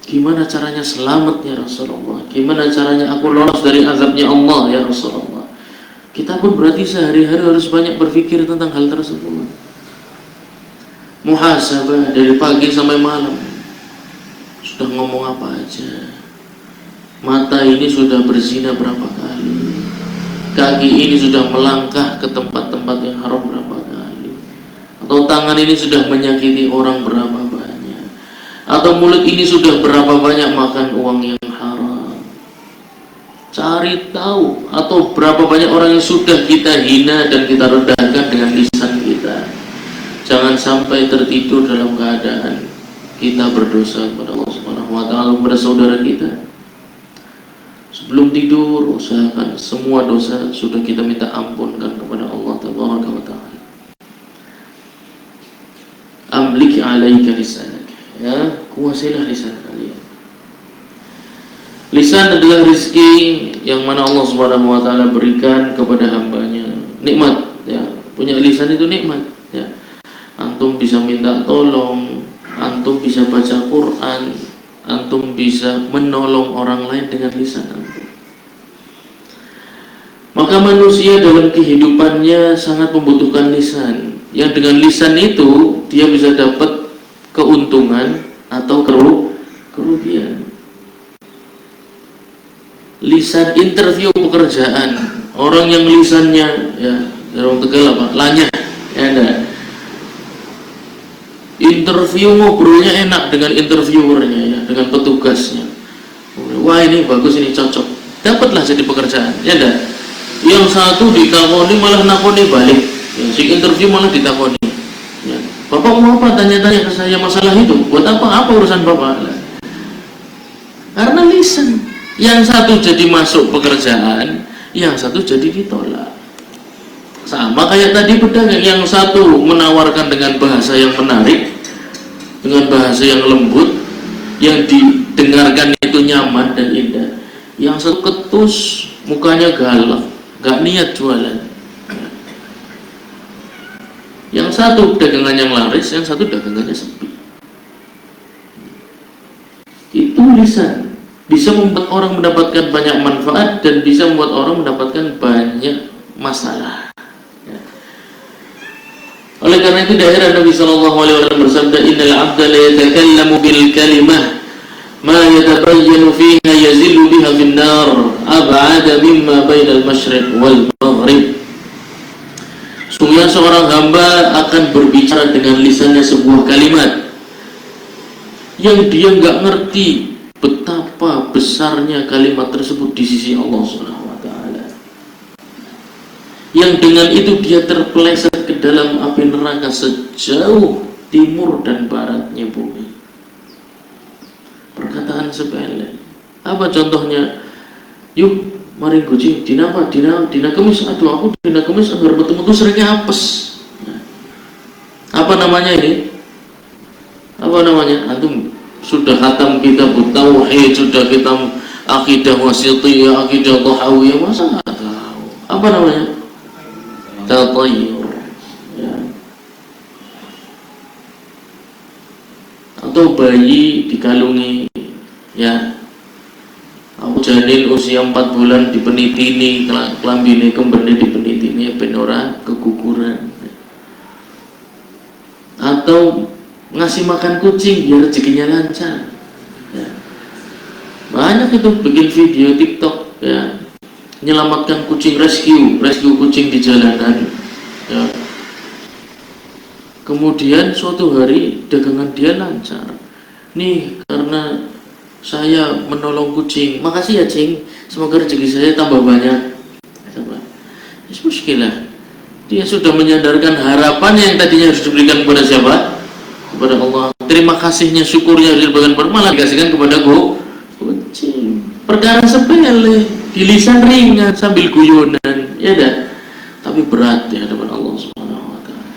Gimana caranya selamat ya Rasulullah? Gimana caranya aku lolos dari azabnya Allah ya Rasulullah? Kita pun berarti sehari-hari harus banyak berpikir tentang hal tersebut. Muhasabah dari pagi sampai malam. Sudah ngomong apa aja? Mata ini sudah berzina berapa kali? Kaki ini sudah melangkah ke tempat-tempat yang haram berapa kali? Atau tangan ini sudah menyakiti orang berapa banyak? Atau mulut ini sudah berapa banyak makan uang yang haram? Cari tahu. Atau berapa banyak orang yang sudah kita hina dan kita rendahkan dengan lisan kita. Jangan sampai tertidur dalam keadaan kita berdosa kepada Allah Subhanahu wa taala, kepada saudara kita. Sebelum tidur, usahakan semua dosa sudah kita minta ampunkan kepada Allah Tabaraka wa ta'ala. Amlik alaika lisanak, ya, kuasailah lisan kalian. Lisan adalah rezeki yang mana Allah Subhanahu wa ta'ala berikan kepada hambanya. Nikmat, ya. Punya lisan itu nikmat, ya. Antum bisa minta tolong, antum bisa baca Quran, antum bisa menolong orang lain dengan lisan antum. Maka manusia dalam kehidupannya sangat membutuhkan lisan. Yang dengan lisan itu dia bisa dapat keuntungan atau kerugian. Lisan interview pekerjaan, orang yang lisannya, ya, orang Tegal apa? Lanyah, ya enggak. Interview ngobrolnya enak dengan interviewernya, ya, dengan petugasnya. Wah ini bagus, ini cocok, dapatlah jadi pekerjaan, ya enggak. Yang satu ditakoni malah nakoni balik, ya, si interview malah ditakoni, ya. Bapak mau apa? Tanya-tanya ke saya masalah itu. Buat apa? Apa urusan bapak? Karena lisan. Yang satu jadi masuk pekerjaan, yang satu jadi ditolak. Sama kayak tadi pedagang, yang satu menawarkan dengan bahasa yang menarik, dengan bahasa yang lembut, yang didengarkan itu nyaman dan indah. Yang satu ketus, mukanya galak, gak niat jualan. Yang satu dagangannya laris, yang satu dagangannya sepi. Itu lisan bisa membuat orang mendapatkan banyak manfaat dan bisa membuat orang mendapatkan banyak masalah. Ya. Oleh karena itu di akhir Nabi Sallallahu Alaihi Wasallam bersabda, Innal abda la yatakallamu bil kalimah ma yatabayyanu fiha yazillu biha fin nar ab'ada mimma bainal masyriq wal maghrib. Sungguhnya seorang hamba akan berbicara dengan lisannya sebuah kalimat yang dia nggak ngerti betapa besarnya kalimat tersebut di sisi Allah Subhanahu wa taala. Yang dengan itu dia terpeleset ke dalam api neraka sejauh timur dan baratnya bumi. Perkataan sepele. Apa contohnya? Yuk, mari kucing dina apa? Dina kemis. Aduh, aku dina kemis agar betul-betul seringnya apes. Apa namanya ini? Apa namanya? Antum sudah khatam kitab tauhid, sudah kitab akidah wasithiyah, akidah tahawiyah, masa nggak tahu apa namanya? Tatayyur, ya. Atau bayi dikalungi, ya. Aku janin usia 4 bulan dipenitini, kelambine kembali dipenitini, penora keguguran. Atau ngasih makan kucing biar rezekinya lancar, ya. Banyak itu bikin video TikTok, ya, menyelamatkan kucing, rescue kucing di jalanan, ya. Kemudian suatu hari dagangan dia lancar. Nih, karena saya menolong kucing, makasih ya cing, semoga rezeki saya tambah banyak. Muskilah, dia sudah menyadarkan harapan yang tadinya harus diberikan kepada siapa? Kepada Allah. Terima kasihnya, syukurnya diberikan malah dikasihkan kepada kucing. Perkara sepele, di lisan ringan sambil guyonan, ya dah. Tapi berat di hadapan Allah Subhanahu wa taala.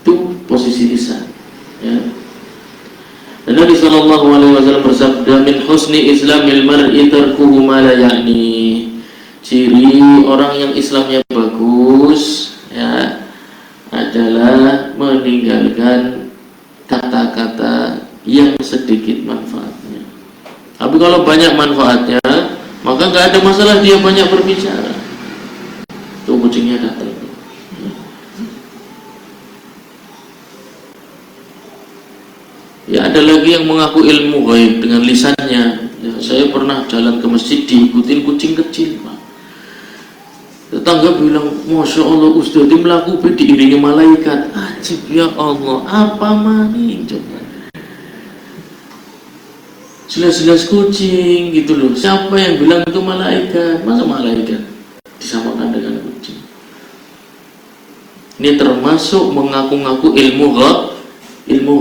Itu posisi lisan, ya. Dan Nabi sallallahu alaihi wasallam bersabda, min husni islamil mar'i tarkuhu ma la ya'ni. Ciri orang yang Islamnya bagus, ya, adalah meninggalkan kata-kata yang sedikit manfaatnya. Tapi kalau banyak manfaatnya, maka nggak ada masalah dia banyak berbicara. Tuh kucingnya datang. Ya, ada lagi yang mengaku ilmu gaib dengan lisannya. Ya, saya pernah jalan ke masjid diikutin kucing kecil, Pak. Tetangga bilang, Masya Allah Ustaz melaku diiringi malaikat. Ajib ya Allah, apa maning coba. Jelas-jelas kucing gitu loh. Siapa yang bilang itu malaikat? Masa malaikat disamakan dengan kucing? Ini termasuk mengaku-ngaku ilmu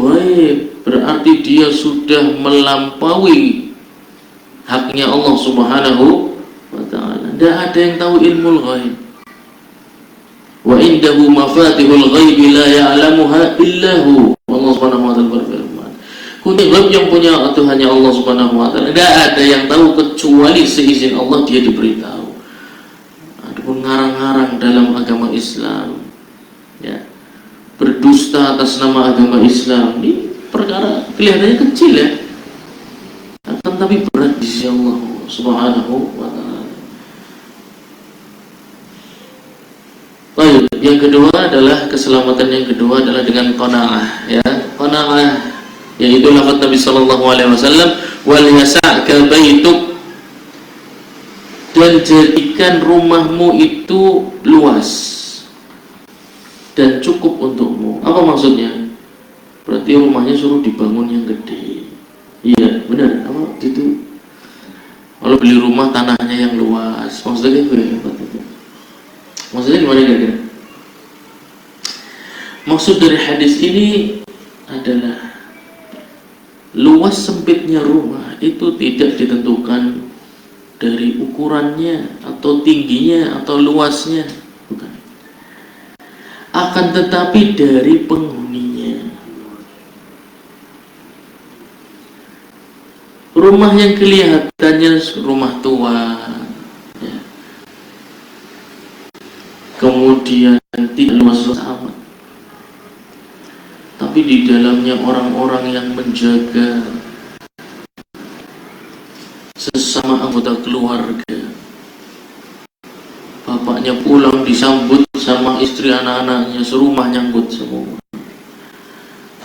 gaib. Berarti dia sudah melampaui haknya Allah Subhanahu wa ta'ala. Tidak ada yang tahu ilmu ghaib. Wa indahu mafatihul ghaibi la ya'lamuha illahu. Allah Subhanahu wa ta'ala berfirman, kunci ghaib yang punya itu hanya Allah Subhanahu wa ta'ala. Tidak ada yang tahu kecuali seizin Allah dia diberitahu. Adapun ngarang-ngarang dalam agama Islam, ya, berdusta atas nama agama Islam, ini perkara kelihatannya kecil, ya, akan tapi berat di sisi Allah Subhanahu wa ta'ala. Baik, yang kedua adalah keselamatan yang kedua adalah dengan qanaah, ya. Qanaah yaitu lafaz Nabi sallallahu alaihi wasallam, wal yasa'ka baituk, dan jadikan rumahmu itu luas dan cukup untukmu. Apa maksudnya? Berarti rumahnya suruh dibangun yang gede. Iya, benar. Apa itu? Kalau beli rumah tanahnya yang luas, maksudnya itu ya? Maksudnya gimana kira-kira? Maksud dari hadis ini adalah luas sempitnya rumah itu tidak ditentukan dari ukurannya atau tingginya atau luasnya, bukan. Akan tetapi dari penghuninya. Rumah yang kelihatannya rumah tua, ya, kemudian tidak luas amat, tapi di dalamnya orang-orang yang menjaga sesama anggota keluarga. Bapaknya pulang disambut sama istri anak-anaknya, serumah nyambut semua.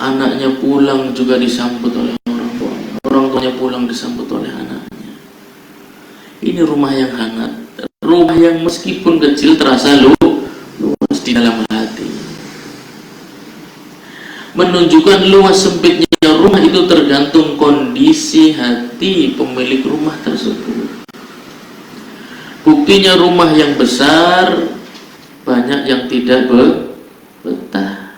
Anaknya pulang juga disambut oleh orang tuanya, orang tuanya pulang disambut oleh anaknya. Ini rumah yang hangat, rumah yang meskipun kecil terasa luas di dalam hati. Menunjukkan luas sempitnya rumah itu tergantung kondisi hati pemilik rumah tersebut. Buktinya rumah yang besar banyak yang tidak betah.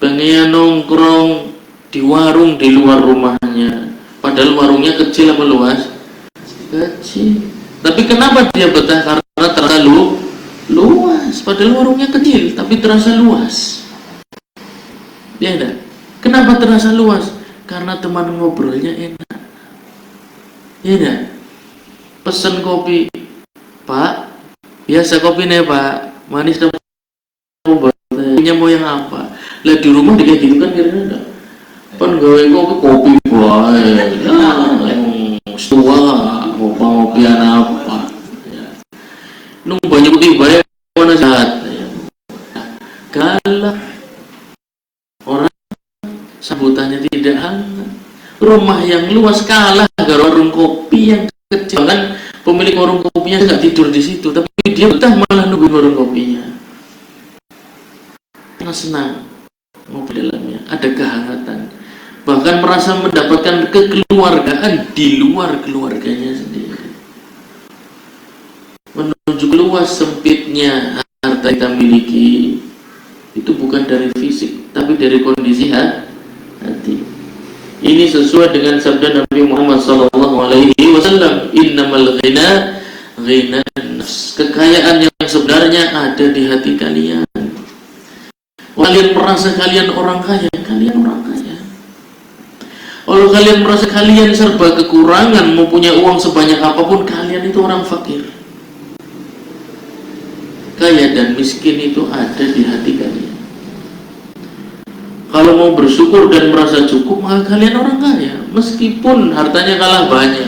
Pengen nongkrong di warung di luar rumahnya, padahal warungnya kecil apa luas? Kecil. Tapi kenapa dia betah? Karena terasa luas. Padahal warungnya kecil tapi terasa luas. Ya enggak? Kenapa terasa luas? Karena teman ngobrolnya enak. Ya enggak? Pesen kopi, Pak, biasa kopi nih Pak, manis dan punya mau yang apa? Lah di rumah dia gitu kan kira-kira enggak? Pan gawe kopi bae. Tua, ngopi apa? Ya. Nung banyak kopi bae mana jahat. Ya. Galak. Orang sambutannya tidak hangat. Rumah yang luas kalah gara warung kopi yang kecil. Kan pemilik warung kopinya nggak tidur di situ, tapi dia betah malah nungguin warung kopinya. Karena senang ngopi dalamnya, ada kehangatan. Bahkan merasa mendapatkan kekeluargaan di luar keluarganya sendiri. Menunjuk luas sempitnya harta kita miliki itu bukan dari fisik, tapi dari kondisi hati. Ini sesuai dengan sabda Nabi Muhammad SAW, innamal ghina ghina nafs. Kekayaan yang sebenarnya ada di hati kalian. Kalian merasa kalian orang kaya, kalian orang kaya. Kalau kalian merasa kalian serba kekurangan, mau punya uang sebanyak apapun, kalian itu orang fakir. Kaya dan miskin itu ada di hati kalian. Kalau mau bersyukur dan merasa cukup, maka kalian orang kaya, meskipun hartanya kalah banyak.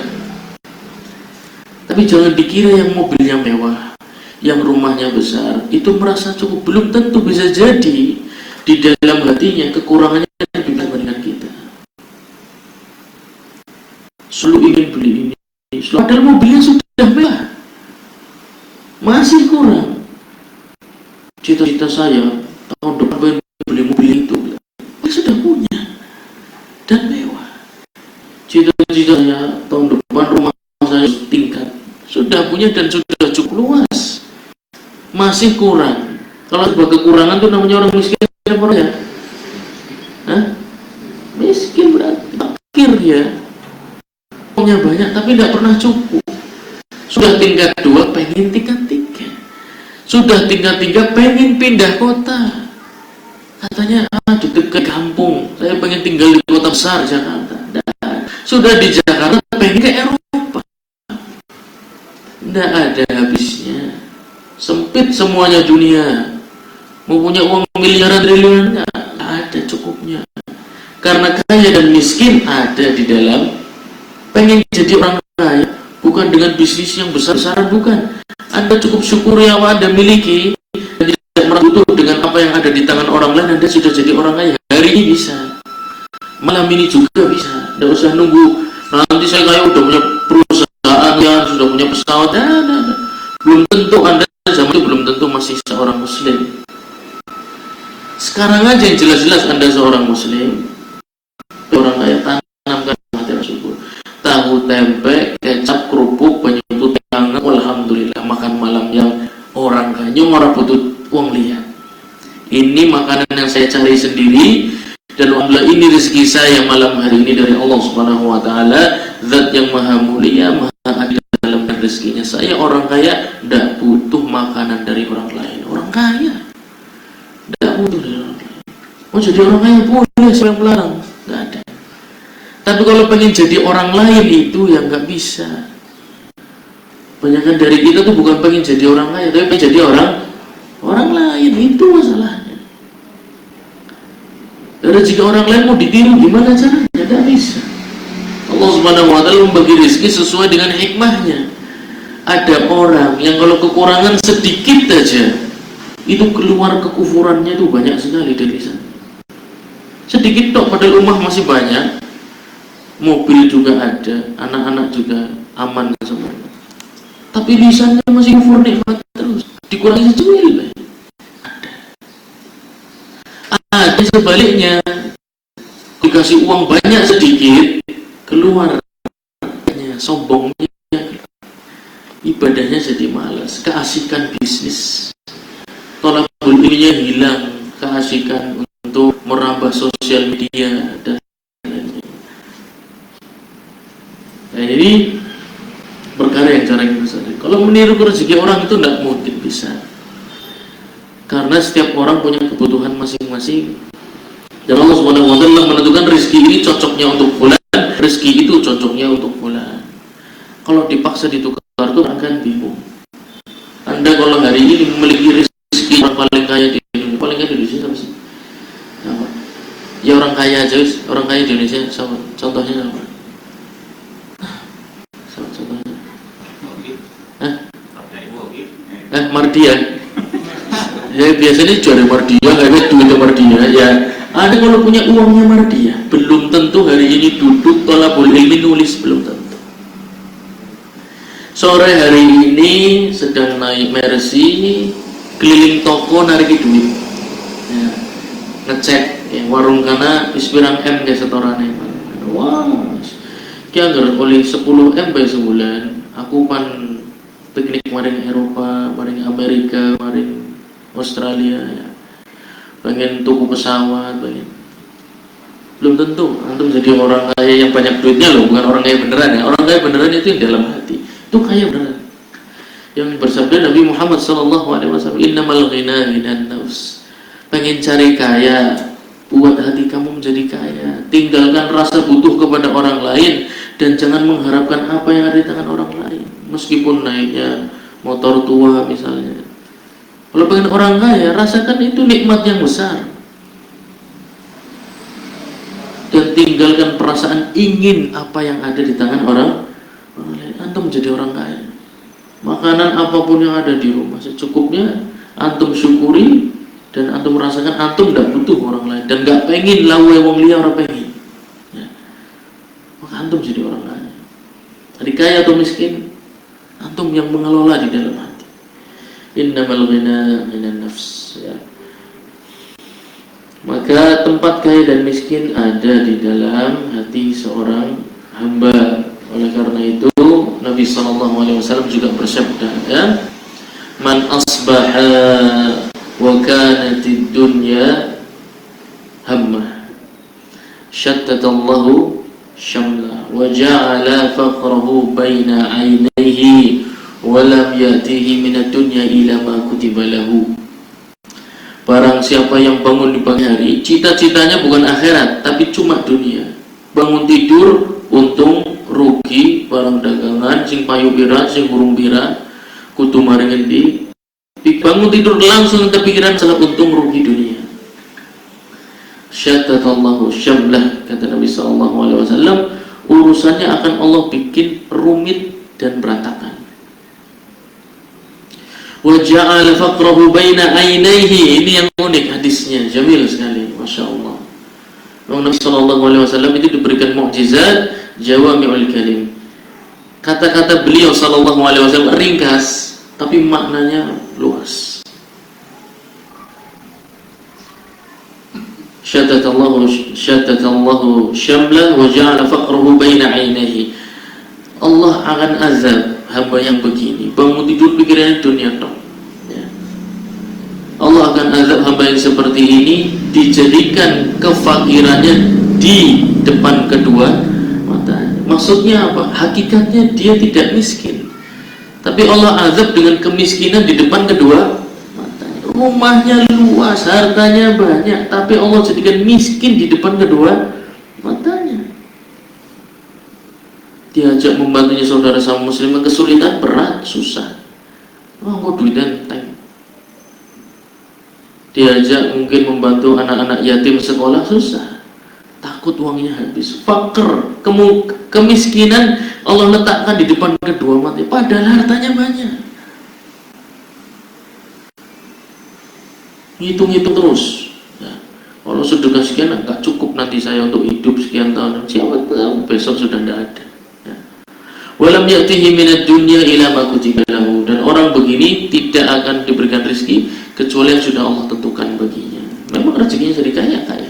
Tapi jangan dikira yang mobilnya mewah, yang rumahnya besar, itu merasa cukup. Belum tentu, bisa jadi di dalam hatinya kekurangannya lebih besar dengan kita. Selalu ingin beli ini, padahal mobilnya sudah mewah, masih kurang. Cita-cita saya tahun depan pengen beli mobil itu, sudah punya dan mewah. Cita-cita saya tahun depan rumah saya tingkat, sudah punya dan sudah cukup luas, masih kurang. Kalau sebuah kekurangan itu namanya orang miskin apa ya? Miskin berarti fakir ya. Punya banyak tapi tidak pernah cukup. Sudah tingkat 2 pengen tingkat 3, sudah tingkat 3 pengen pindah kota. Katanya di dekat kampung, saya pengen tinggal di kota besar Jakarta. Nah, sudah di Jakarta pengen ke Eropa. Tidak ada habisnya. Sempit semuanya dunia. Mau punya uang miliaran triliunan nggak ada cukupnya. Karena kaya dan miskin ada di dalam. Pengen jadi orang kaya bukan dengan bisnis yang besar-besaran, bukan. Anda cukup syukuri yang Anda miliki dan tidak merasa dengan apa yang ada di tangan orang lain. Anda sudah jadi orang kaya. Hari ini bisa, malam ini juga bisa. Tidak usah nunggu nanti saya kaya udah punya perusahaan ya, sudah punya pesawat. Belum tentu. Anda zaman itu belum tentu masih seorang muslim. Sekarang aja yang jelas-jelas Anda seorang muslim, orang kaya. Tanamkan hati syukur. Tahu tempe, kecap, kerupuk, banyak itu hangat, alhamdulillah. Makan malam yang orang kaya, orang butuh uang lihat. Ini makanan yang saya cari sendiri, Dan alhamdulillah ini rezeki saya malam hari ini dari Allah Subhanahu wa taala, zat yang maha mulia, maha adil dalam rezekinya. Saya orang kaya, tidak butuh makanan dari orang lain. Orang kaya tidak butuh dari orang lain. Mau jadi orang kaya boleh, siapa yang melarang? Nggak ada. Tapi kalau pengen jadi orang lain itu yang nggak bisa. Banyakan dari kita tuh bukan pengen jadi orang kaya, tapi pengen jadi orang lain. Itu masalahnya. Rezeki orang lain mau ditiru gimana caranya? Tidak bisa. Allah Subhanahu wa taala membagi rezeki sesuai dengan hikmahnya. Ada orang yang kalau kekurangan sedikit aja itu keluar kekufurannya itu banyak sekali dari sana. Sedikit tok padahal rumah masih banyak, mobil juga ada, anak-anak juga aman semua. Tapi lisannya masih kufur nikmat terus, dikurangi secuil. Ada sebaliknya, dikasih uang banyak sedikit, keluar sombongnya, ibadahnya jadi malas, keasikan bisnis, tolakul ilminya hilang, keasikan untuk merambah sosial media dan lain-lain. Nah ini perkara yang jarang besar. Kalau meniru rezeki orang itu tidak mungkin bisa. Karena setiap orang punya kebutuhan masing-masing. Dan Allah Subhanahu wa taala menentukan rezeki ini cocoknya untuk fulan, rezeki itu cocoknya untuk fulan. Kalau dipaksa ditukar itu akan bingung. Anda kalau hari ini memiliki rezeki orang paling kaya di Indonesia, paling kaya di Indonesia siapa sih? Siapa? Ya orang kaya aja, orang kaya di Indonesia siapa? Contohnya siapa? Contohnya? Mardia. Ya biasanya juara Mardia, nggak duitnya Mardia. Ya ada kalau punya uangnya Mardia, belum tentu hari ini duduk tolabul ilmi nulis, belum tentu. Sore hari ini sedang naik Mercy, keliling toko narik duit, ya, ngecek ya, warung kana ispirang M kayak setorannya. Wow, kia nggak oleh 10 M by sebulan. Aku pan piknik maring Eropa, maring Amerika, maring Australia, ya. Pengen tuku pesawat, pengen. Belum tentu antum jadi orang kaya yang banyak duitnya loh, bukan orang kaya beneran ya. Orang kaya beneran itu yang dalam hati, itu kaya beneran. Yang bersabda Nabi Muhammad SAW, innamal ghina ghinan nafs. Pengen cari kaya, buat hati kamu menjadi kaya. Tinggalkan rasa butuh kepada orang lain dan jangan mengharapkan apa yang ada di tangan orang lain. Meskipun naiknya motor tua misalnya. Kalau pengen orang kaya, rasakan itu nikmat yang besar. Dan tinggalkan perasaan ingin apa yang ada di tangan orang lain. Antum menjadi orang kaya. Makanan apapun yang ada di rumah secukupnya, antum syukuri dan antum merasakan antum tidak butuh orang lain dan gak pengen lawe wong liya orang pengen. Ya. Maka antum jadi orang kaya. Jadi kaya atau miskin, antum yang mengelola di dalam hati. Innamal ghina ghinan nafs, ya. Maka tempat kaya dan miskin ada di dalam hati seorang hamba. Oleh karena itu Nabi SAW juga bersabda, ya, man asbaha wa kanatid dunya hammah shattatallahu syamla wa ja'ala faqrahu baina 'ainayhi walam yatihi minad dunya ila ma kutiba lahu. Barang siapa yang bangun di pagi hari, cita-citanya bukan akhirat tapi cuma dunia. Bangun tidur untung rugi barang dagangan sing payu pira sing burung pira kudu maring endi. Bangun tidur langsung kepikiran salah untung rugi dunia. Syatatallahu syamlah, kata Nabi SAW, urusannya akan Allah bikin rumit dan berantakan. Wa ja'ala faqrahu baina 'ainaihi. Ini yang unik hadisnya, jamil sekali, Masya Allah. Nabi SAW itu diberikan mukjizat jawami'ul kalim. Kata-kata beliau SAW ringkas, tapi maknanya luas. Syatatallahu syamlah wa ja'ala faqrahu baina 'ainaihi. Allah akan azab hamba yang begini, bangun tidur pikirannya dunia dong, ya. Allah akan azab hamba hamba yang seperti ini dijadikan kefakirannya di depan kedua matanya. Maksudnya apa? Hakikatnya dia tidak miskin, tapi Allah azab dengan kemiskinan di depan kedua matanya. Rumahnya luas, hartanya banyak, tapi Allah jadikan miskin di depan kedua matanya. Diajak membantunya saudara sama muslim yang kesulitan, berat, susah, kok duit enteng. Diajak mungkin membantu anak-anak yatim sekolah, susah, takut uangnya habis. Fakir, kemiskinan Allah letakkan di depan kedua mata, padahal hartanya banyak. Hitung-hitung terus ya. Kalau sedekah sekian nggak cukup nanti saya untuk hidup sekian tahun, siapa tahu besok sudah tidak ada ya. Walam ya'tihi minad dunya ila ma kutiba lahu, dan orang begini tidak akan diberikan rezeki kecuali yang sudah Allah tentukan baginya. Memang rezekinya jadi kaya-kaya.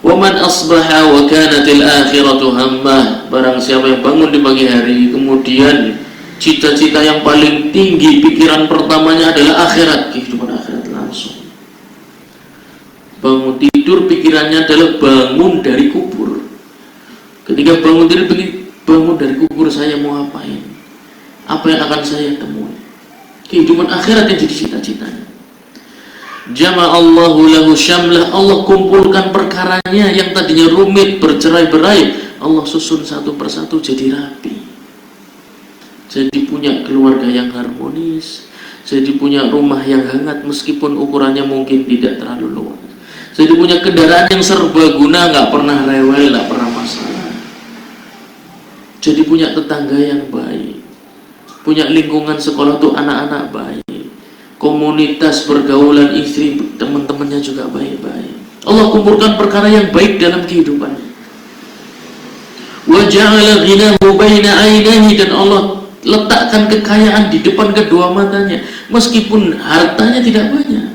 Wa man asbaha wa kanatil akhiratu hammah, barang siapa yang bangun di pagi hari kemudian cita-cita yang paling tinggi pikiran pertamanya adalah akhirat, kehidupan akhirat langsung. Bangun tidur pikirannya adalah bangun dari kubur. Ketika bangun tidur bangun dari kubur, saya mau apain? Apa yang akan saya temui? Kehidupan akhirat yang jadi cita-citanya. Jama'allahu lahu syamlah, Allah kumpulkan perkaranya yang tadinya rumit, bercerai-berai, Allah susun satu persatu jadi rapi. Jadi punya keluarga yang harmonis, jadi punya rumah yang hangat meskipun ukurannya mungkin tidak terlalu luas. Jadi punya kendaraan yang serbaguna, nggak pernah rewel, nggak pernah masalah. Jadi punya tetangga yang baik, punya lingkungan sekolah tuh anak-anak baik, komunitas pergaulan istri teman-temannya juga baik-baik. Allah kumpulkan perkara yang baik dalam kehidupannya. Wa ja'ala ghinahu baina ainihi, dan Allah letakkan kekayaan di depan kedua matanya. Meskipun hartanya tidak banyak,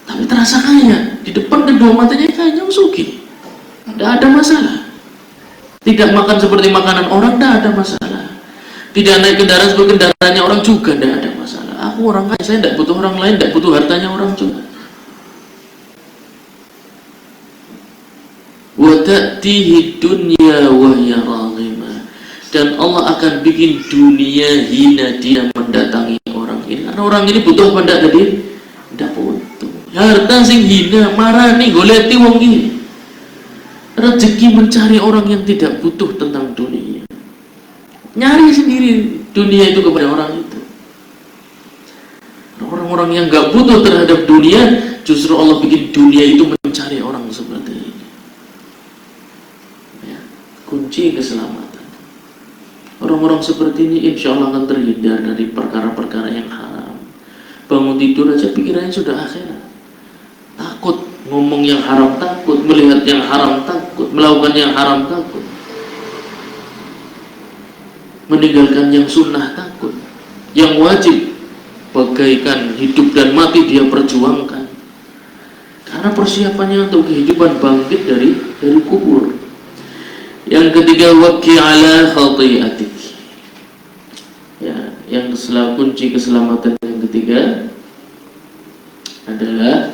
tapi terasa kaya. Di depan kedua matanya kayaknya sugih, tidak ada masalah. Tidak makan seperti makanan orang, tidak ada masalah. Tidak naik kendaraan seperti kendaraannya orang juga, tidak ada masalah. Aku orang kaya, saya tidak butuh orang lain, tidak butuh hartanya orang juga. Wa ta'tihi dunya wa hiya raghimah, dan Allah akan bikin dunia hina dia mendatangi orang ini. Karena orang ini butuh apa tidak tadi? Tidak butuh. Harta sing hina, marani goleti wong ini. Rezeki mencari orang yang tidak butuh tentang dunia. Nyari sendiri dunia itu kepada orang itu. Orang-orang yang gak butuh terhadap dunia, justru Allah bikin dunia itu mencari orang seperti ini ya. Kunci keselamatan. Orang-orang seperti ini insya Allah akan terhindar dari perkara-perkara yang haram. Bangun tidur aja pikirannya sudah akhirat. Takut ngomong yang haram, takut melihat yang haram, takut melakukan yang haram, takut meninggalkan yang sunnah, takut yang wajib bagaikan hidup dan mati dia perjuangkan, karena persiapannya untuk kehidupan bangkit dari kubur. Yang ketiga, waqi ala khati'atik ya, yang kunci keselamatan yang ketiga adalah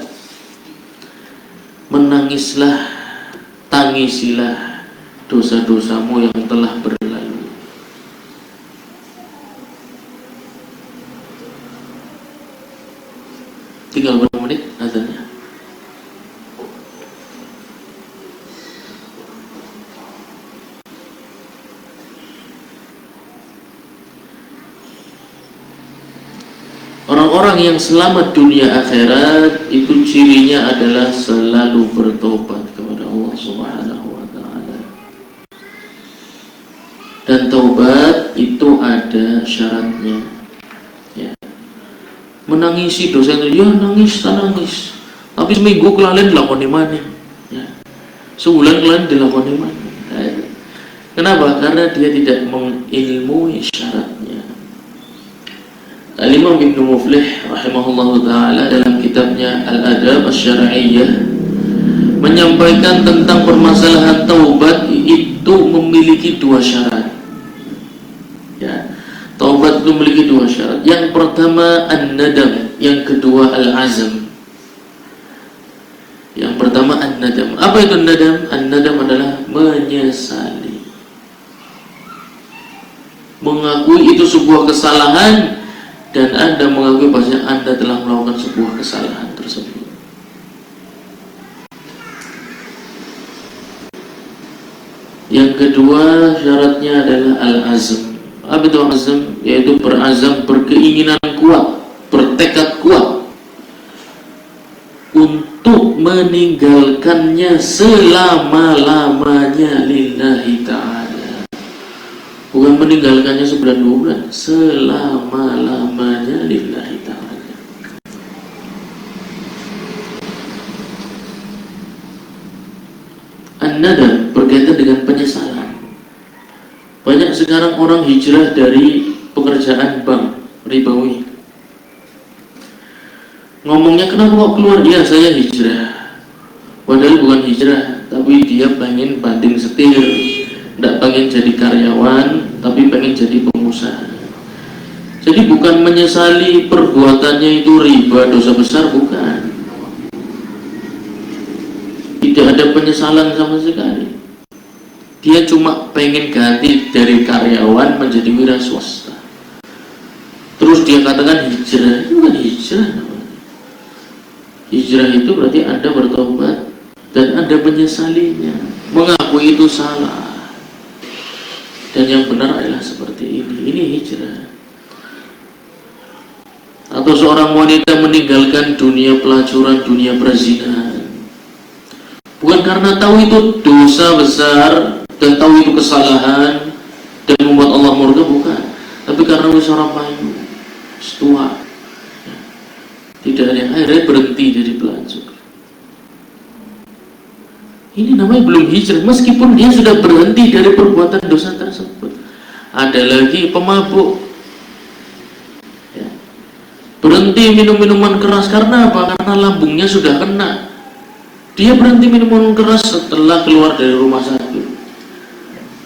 menangislah, tangisilah dosa-dosamu yang telah berlalu. Tinggal berapa menit azannya? Orang-orang yang selamat dunia akhirat itu cirinya adalah selalu bertobat kepada Allah Subhanahu wa ta'ala. Dan taubat itu ada syaratnya ya. Menangisi dosa itu, ya nangis, nangis, tapi seminggu kelalen dilakoni maneh ya. Sebulan kelalen dilakoni maneh ya. Kenapa? Karena dia tidak mengilmui syaratnya. Al-Imam Ibn Muflih rahimahullah ta'ala dalam kitabnya Al-Adab Asy-Syar'iyyah menyampaikan tentang permasalahan taubat itu memiliki dua syarat ya. Taubat itu memiliki dua syarat. Yang pertama an-nadam, yang kedua al-azm. Yang pertama an-nadam. Apa itu an-nadam? An-nadam adalah menyesali. Mengakui itu sebuah kesalahan dan Anda mengakui bahwa Anda telah melakukan sebuah kesalahan tersebut. Yang kedua syaratnya adalah al-azm. Apa itu azm? Yaitu berazam, berkeinginan kuat, bertekad kuat untuk meninggalkannya selama-lamanya lillahi ta'ala. Bukan meninggalkannya sebulan 2 bulan, selama-lamanya lillahi ta'ala. An-nadam berkaitan dengan penyesalan. Banyak sekarang orang hijrah dari pekerjaan bank ribawi. Ngomongnya kenapa kok keluar? Ya saya hijrah. Padahal bukan hijrah, tapi dia pengen banting setir. Tidak pengen jadi karyawan, tapi pengen jadi pengusaha. Jadi bukan menyesali perbuatannya itu riba, dosa besar, bukan. Tidak ada penyesalan sama sekali. Dia cuma pengen ganti dari karyawan menjadi wira swasta. Terus dia katakan hijrah. Itu bukan hijrah namanya. Hijrah itu berarti Anda bertobat dan Anda menyesalinya, mengakui itu salah. Dan yang benar adalah seperti ini. Ini hijrah. Atau seorang wanita meninggalkan dunia pelacuran, dunia perzinahan, bukan karena tahu itu dosa besar dan tahu itu kesalahan dan membuat Allah murka, bukan. Tapi karena seorang payu, setua, tidak ada yang akhirnya berhenti jadi pelacur. Ini namanya belum hijrah, meskipun dia sudah berhenti dari perbuatan dosa tersebut. Ada lagi pemabuk, ya, berhenti minum minuman keras karena apa? Karena lambungnya sudah kena. Dia berhenti minuman keras setelah keluar dari rumah sakit,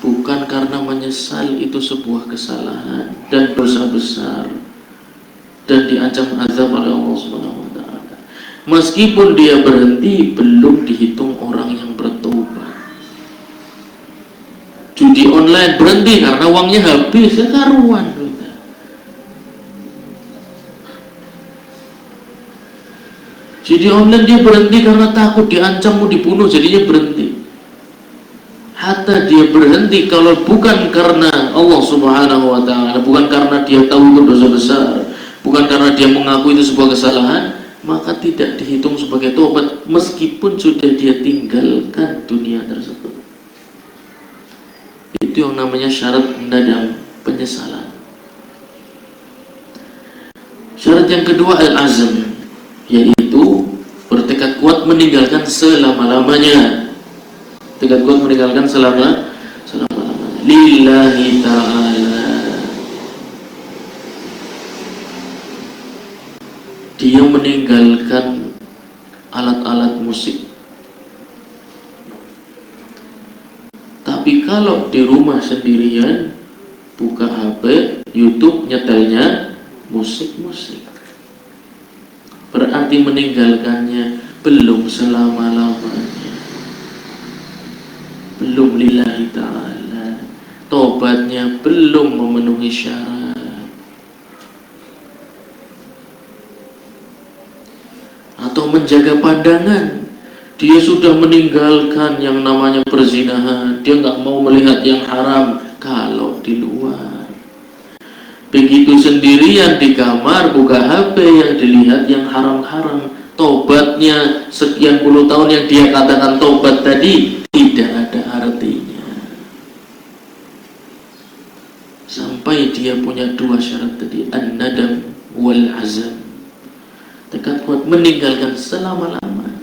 bukan karena menyesal itu sebuah kesalahan dan dosa besar dan diancam azab oleh Allah Subhanahu wa taala. Meskipun dia berhenti, belum dihitung orang yang bertobat. Judi online berhenti karena uangnya habis, ya karuan. Judi online dia berhenti karena takut diancam mau dibunuh, jadinya berhenti. Hatta dia berhenti kalau bukan karena Allah Subhanahu wa taala, bukan karena dia tahu itu dosa besar, bukan karena dia mengaku itu sebuah kesalahan, maka tidak dihitung sebagai tobat meskipun sudah dia tinggalkan dunia tersebut. Itu yang namanya syarat nadam, penyesalan. Syarat yang kedua al-azm, yaitu bertekad kuat meninggalkan selama-lamanya. Tekad kuat meninggalkan selama-lamanya lillahi ta'ala. Dia meninggalkan alat-alat musik. Tapi kalau di rumah sendirian, buka HP, YouTube, nyetelnya musik-musik, berarti meninggalkannya belum selama-lamanya, belum lillahi ta'ala. Tobatnya belum memenuhi syarat. Atau menjaga pandangan, dia sudah meninggalkan yang namanya perzinahan, dia nggak mau melihat yang haram kalau di luar. Begitu sendirian di kamar buka HP, yang dilihat yang haram-haram. Tobatnya sekian puluh tahun yang dia katakan tobat tadi tidak ada artinya. Sampai dia punya dua syarat tadi, an-nadam wal azam. Tekad kuat meninggalkan selama-lamanya,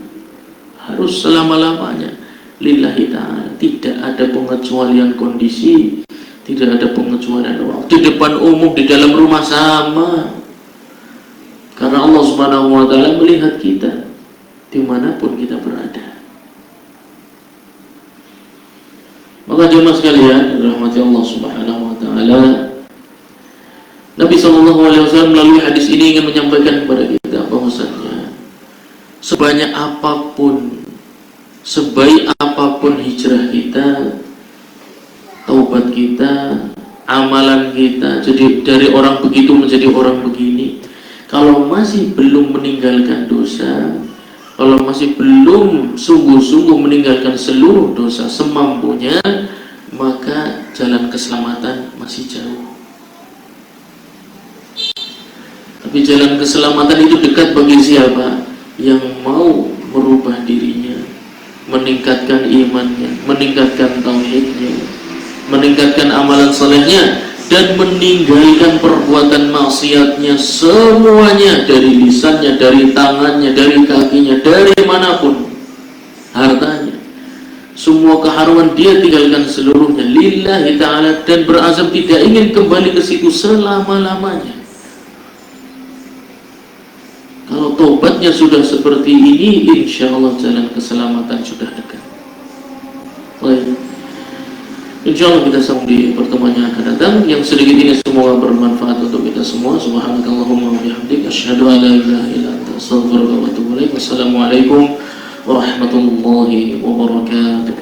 harus selama-lamanya lillahi ta'ala. Tidak ada pengecualian kondisi, tidak ada pengecualian waktu. Di depan umum, di dalam rumah sama. Karena Allah Subhanahu wa ta'ala melihat kita dimanapun kita berada. Maka jemaah sekalian, rahmati Allah Subhanahu wa ta'ala, Nabi SAW melalui hadis ini ingin menyampaikan kepada kita bahwasannya sebanyak apapun sebaik apapun hijrah kita, taubat kita, amalan kita, jadi dari orang begitu menjadi orang begini, kalau masih belum meninggalkan dosa, kalau masih belum sungguh-sungguh meninggalkan seluruh dosa semampunya, maka jalan keselamatan masih jauh. Tapi jalan keselamatan itu dekat bagi siapa? Yang mau merubah dirinya, meningkatkan imannya, meningkatkan tauhidnya, meningkatkan amalan salehnya, dan meninggalkan perbuatan maksiatnya semuanya, dari lisannya, dari tangannya, dari kakinya, dari manapun, hartanya, semua keharuman dia tinggalkan seluruhnya lillahi ta'ala, dan berazam tidak ingin kembali ke situ selama-lamanya. Kalau tobatnya sudah seperti ini, insya Allah jalan keselamatan sudah dekat. Baik, insya Allah kita sambung di pertemuan yang akan datang. Yang sedikit ini semoga bermanfaat untuk kita semua. Subhanakallahumma wa bihamdika, asyhadu an la ilaha illa anta, astaghfiruka wa atubu ilaik. Wassalamualaikum warahmatullahi wabarakatuh.